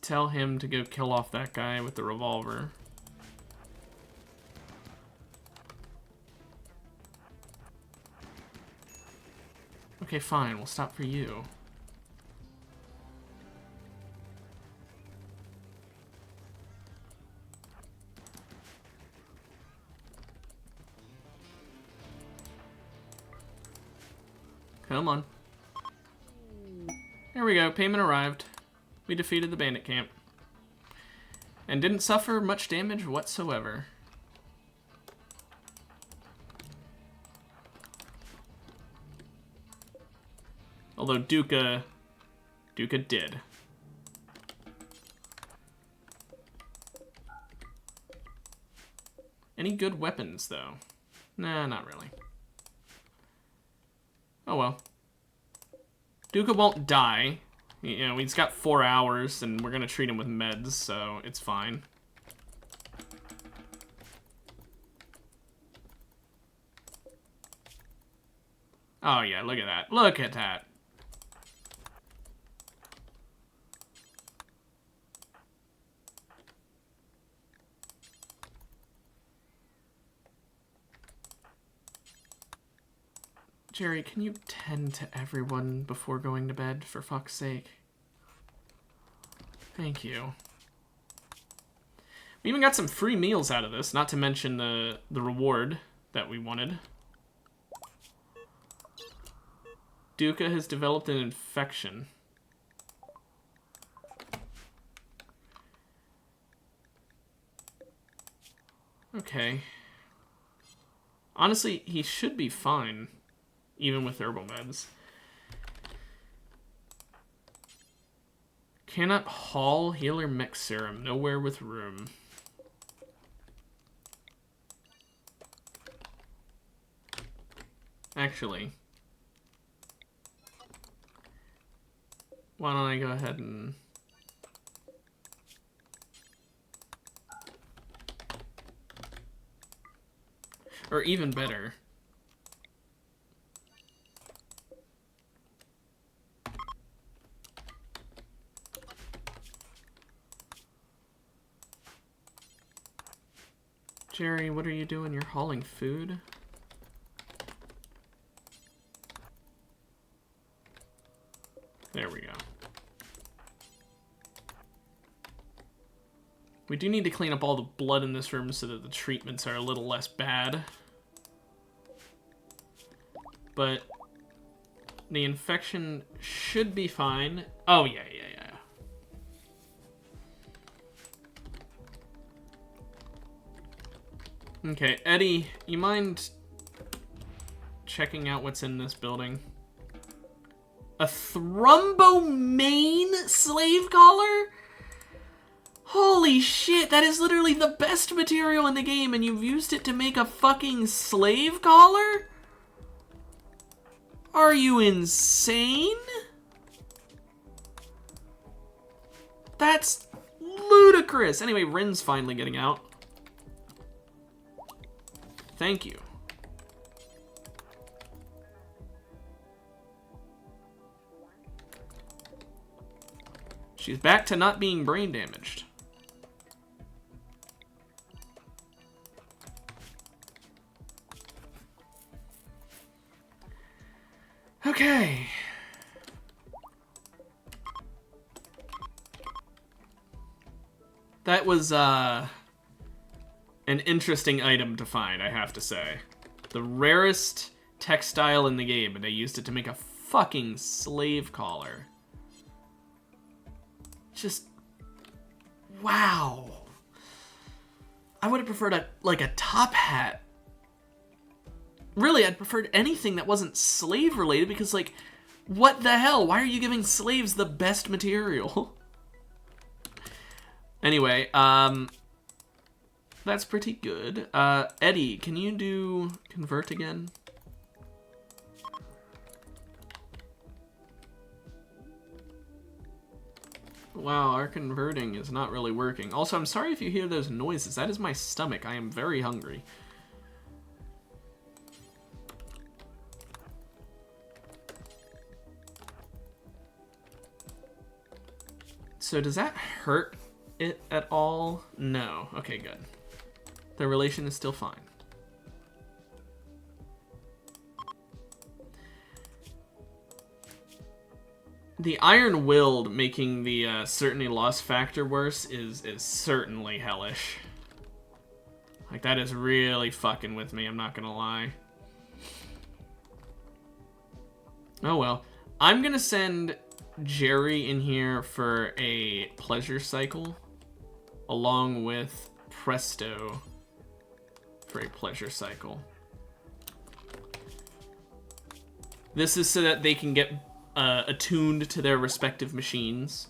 tell him to go kill off that guy with the revolver. Okay, fine. We'll stop for you. Come on. There we go. Payment arrived. We defeated the bandit camp. And didn't suffer much damage whatsoever. Although Duca did. Any good weapons, though? Nah, not really. Oh well. Duca won't die. You know, he's got 4 hours, and we're gonna treat him with meds, so it's fine. Oh yeah, look at that. Look at that. Jerry, can you tend to everyone before going to bed, for fuck's sake? Thank you. We even got some free meals out of this, not to mention the reward that we wanted. Duca has developed an infection. Okay. Honestly, he should be fine. Even with herbal meds. Cannot haul healer mech serum. Nowhere with room. Actually. Why don't I go ahead and... Or even better. Jerry, what are you doing? You're hauling food? There we go. We do need to clean up all the blood in this room so that the treatments are a little less bad. But the infection should be fine. Oh, yeah. Okay, Eddie, you mind checking out what's in this building? A thrombomane slave collar? Holy shit, that is literally the best material in the game, and you've used it to make a fucking slave collar? Are you insane? That's ludicrous. Anyway, Rin's finally getting out. Thank you. She's back to not being brain damaged. Okay. That was, an interesting item to find, I have to say. The rarest textile in the game, and they used it to make a fucking slave collar. Just... wow. I would have preferred a top hat. Really, I'd preferred anything that wasn't slave related because, like, what the hell? Why are you giving slaves the best material? Anyway, that's pretty good. Eddie, can you do convert again? Wow, our converting is not really working. Also, I'm sorry if you hear those noises. That is my stomach. I am very hungry. So does that hurt it at all? No. Okay, good. The relation is still fine. The iron-willed making the certainty loss factor worse is certainly hellish. Like, that is really fucking with me, I'm not gonna lie. Oh well. I'm gonna send Jerry in here for a pleasure cycle, along with Presto for a pleasure cycle. This is so that they can get attuned to their respective machines.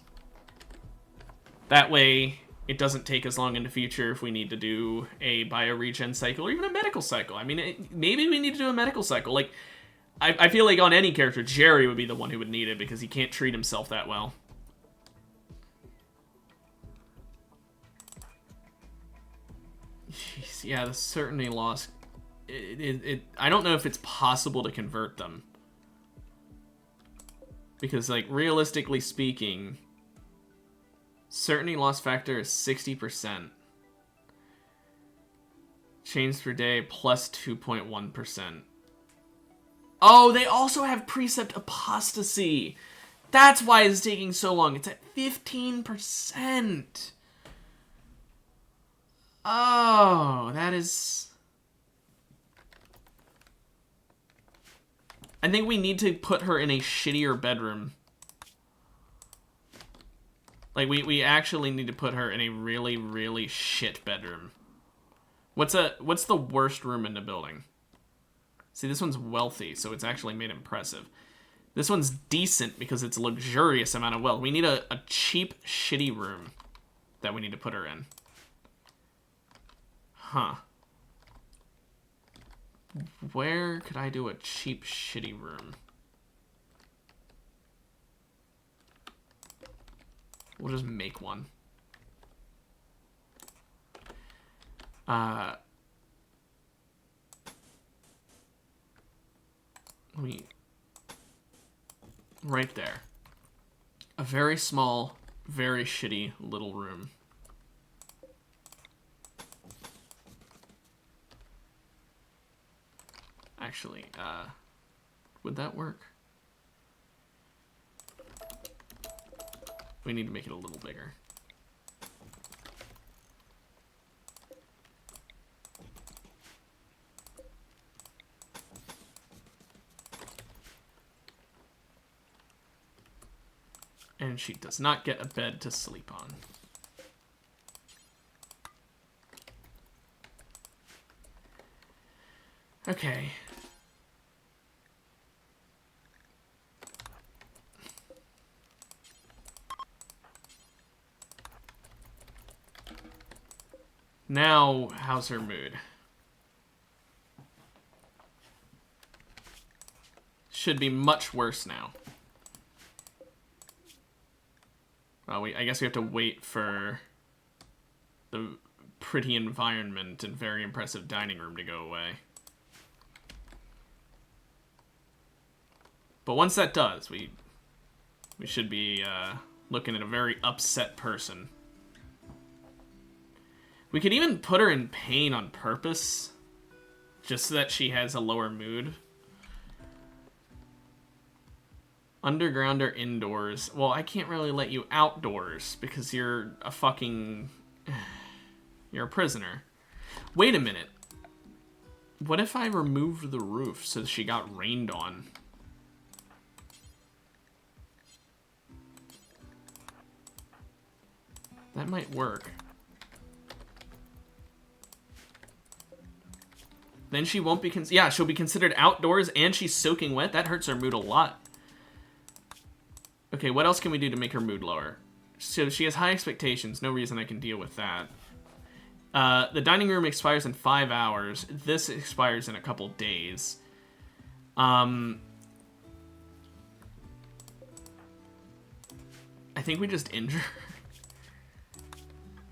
That way, it doesn't take as long in the future if we need to do a bioregen cycle or even a medical cycle. I mean, maybe we need to do a medical cycle. Like, I feel like on any character, Jerry would be the one who would need it because he can't treat himself that well. Jeez, yeah, the certainty loss. I don't know if it's possible to convert them. Because, like, realistically speaking, certainty loss factor is 60%. Chains per day plus 2.1%. Oh, they also have precept apostasy. That's why it's taking so long. It's at 15%. Oh, that is... I think we need to put her in a shittier bedroom. Like, we actually need to put her in a really, really shit bedroom. What's the worst room in the building? See, this one's wealthy, so it's actually made impressive. This one's decent because it's a luxurious amount of wealth. We need a cheap, shitty room that we need to put her in. Huh. Where could I do a cheap, shitty room? We'll just make one. Right there. A very small, very shitty little room. Actually, would that work? We need to make it a little bigger. And she does not get a bed to sleep on. Okay. Now, how's her mood? Should be much worse now. Well, I guess we have to wait for the pretty environment and very impressive dining room to go away. But once that does, we should be looking at a very upset person. We could even put her in pain on purpose, just so that she has a lower mood. Underground or indoors? Well, I can't really let you outdoors because you're a fucking... You're a prisoner. Wait a minute. What if I removed the roof so she got rained on? That might work. Then she won't be... Yeah, she'll be considered outdoors and she's soaking wet. That hurts her mood a lot. Okay, what else can we do to make her mood lower? So she has high expectations. No reason I can deal with that. The dining room expires in 5 hours. This expires in a couple days. I think we just injure her.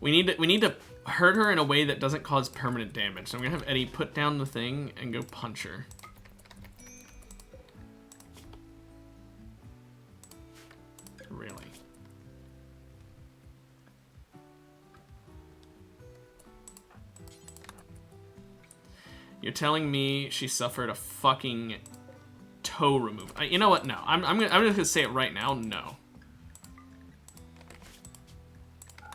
We need to hurt her in a way that doesn't cause permanent damage. So I'm gonna have Eddie put down the thing and go punch her. Really? You're telling me she suffered a fucking toe removal? You know what? No, I'm just gonna say it right now. No.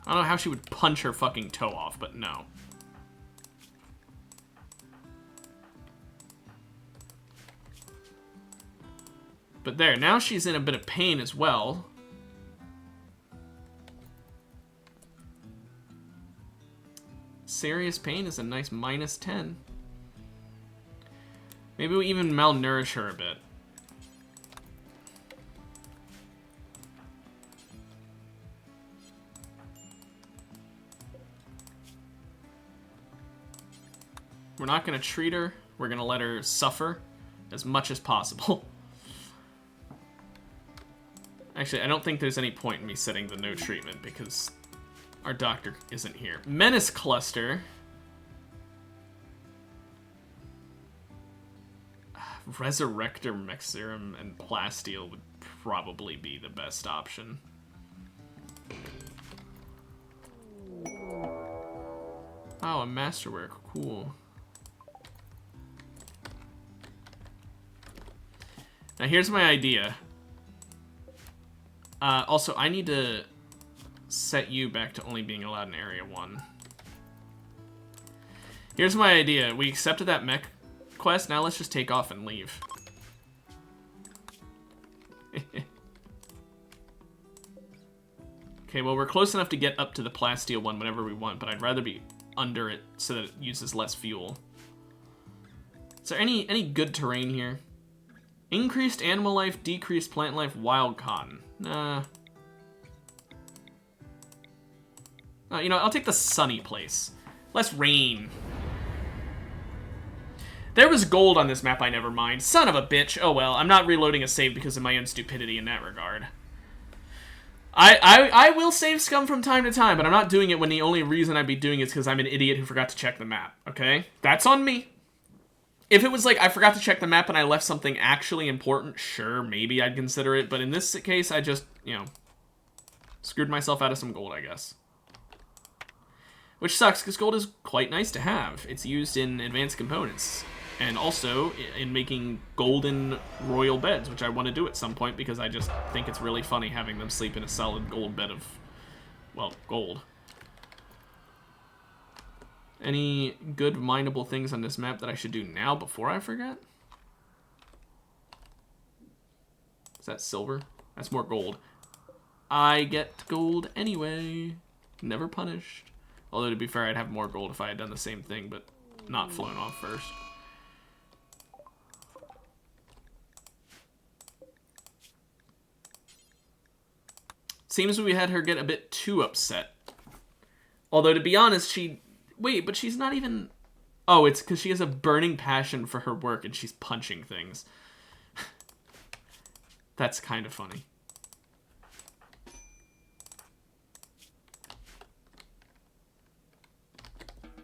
I don't know how she would punch her fucking toe off, but no. But there, now she's in a bit of pain as well. Serious pain is a nice -10. Maybe we even malnourish her a bit. We're not going to treat her. We're going to let her suffer as much as possible. Actually, I don't think there's any point in me setting the no treatment because our doctor isn't here. Menace Cluster. Resurrector Mech Serum and Plasteel would probably be the best option. Oh, a masterwork. Cool. Now here's my idea. Also, I need to set you back to only being allowed in Area 1. Here's my idea. We accepted that mech quest. Now let's just take off and leave. Okay, well, we're close enough to get up to the Plasteel one whenever we want, but I'd rather be under it so that it uses less fuel. Is there any good terrain here? Increased animal life, decreased plant life, wild cotton. Nah. Oh, you know, I'll take the sunny place. Less rain. There was gold on this map, I never mind. Son of a bitch. Oh well, I'm not reloading a save because of my own stupidity in that regard. I will save scum from time to time, but I'm not doing it when the only reason I'd be doing it is because I'm an idiot who forgot to check the map, okay? That's on me. If it was like, I forgot to check the map and I left something actually important, sure, maybe I'd consider it. But in this case, I just, screwed myself out of some gold, I guess. Which sucks, because gold is quite nice to have. It's used in advanced components. And also in making golden royal beds, which I want to do at some point, because I just think it's really funny having them sleep in a solid gold bed of, well, gold. Any good mineable things on this map that I should do now before I forget? Is that silver? That's more gold. I get gold anyway. Never punished. Although, to be fair, I'd have more gold if I had done the same thing, but not flown off first. Seems we had her get a bit too upset. Although, to be honest, Wait, but she's not even... Oh, it's because she has a burning passion for her work and she's punching things. That's kind of funny.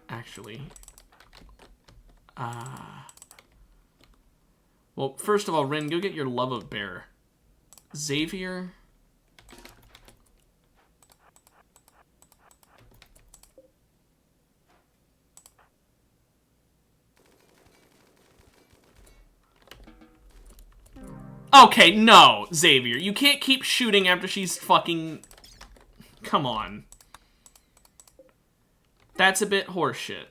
Actually. Well, first of all, Rin, go get your love of bear. Xavier... Okay, no, Xavier. You can't keep shooting after she's fucking... Come on. That's a bit horseshit.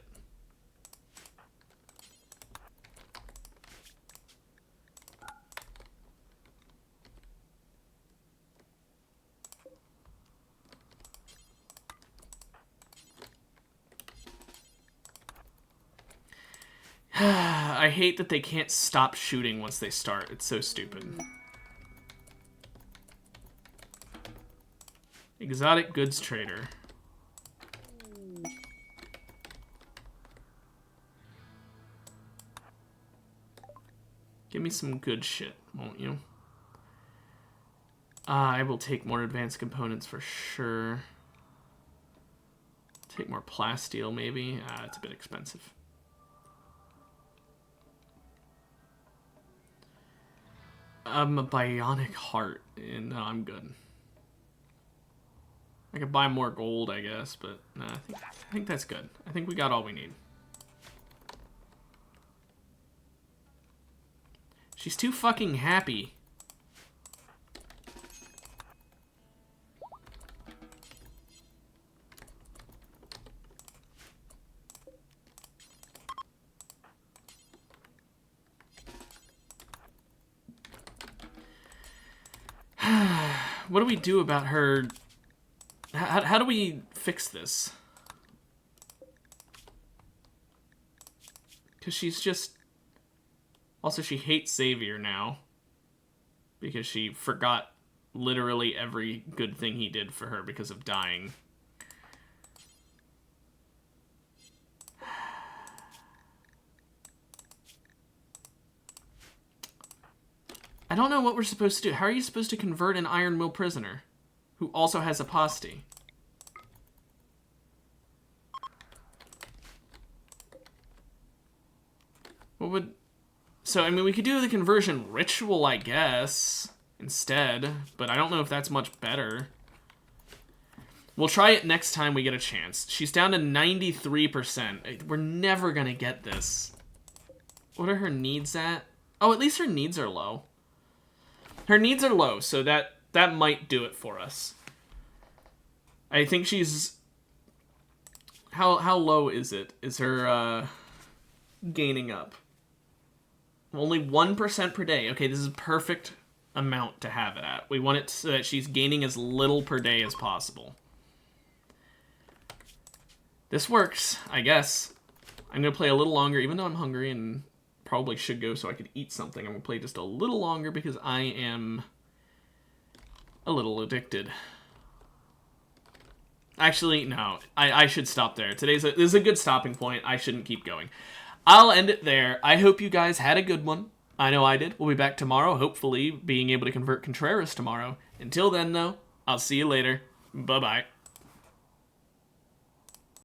I hate that they can't stop shooting once they start. It's so stupid. Exotic goods trader. Give me some good shit, won't you? I will take more advanced components for sure. Take more plasteel, maybe. It's a bit expensive. A bionic heart. No, I'm good. I could buy more gold, I guess, but nah, I think that's good. I think we got all we need. She's too fucking happy. What do we do about her? How do we fix this? Because she's just... Also, she hates Xavier now. Because she forgot literally every good thing he did for her because of dying. I don't know what we're supposed to do. How are you supposed to convert an Iron Will prisoner who also has apostasy? What would... So, I mean, we could do the conversion ritual, I guess, instead, but I don't know if that's much better. We'll try it next time we get a chance. She's down to 93%. We're never gonna get this. What are her needs at? Oh, at least her needs are low. Her needs are low, so that might do it for us. I think she's... How low is it? Is her, gaining up? Only 1% per day. Okay, this is a perfect amount to have it at. We want it so that she's gaining as little per day as possible. This works, I guess. I'm going to play a little longer, even though I'm hungry and probably should go so I could eat something. I'm going to play just a little longer because I am a little addicted. Actually, no. I should stop there. This is a good stopping point. I shouldn't keep going. I'll end it there. I hope you guys had a good one. I know I did. We'll be back tomorrow, hopefully being able to convert Contreras tomorrow. Until then, though, I'll see you later. Bye-bye.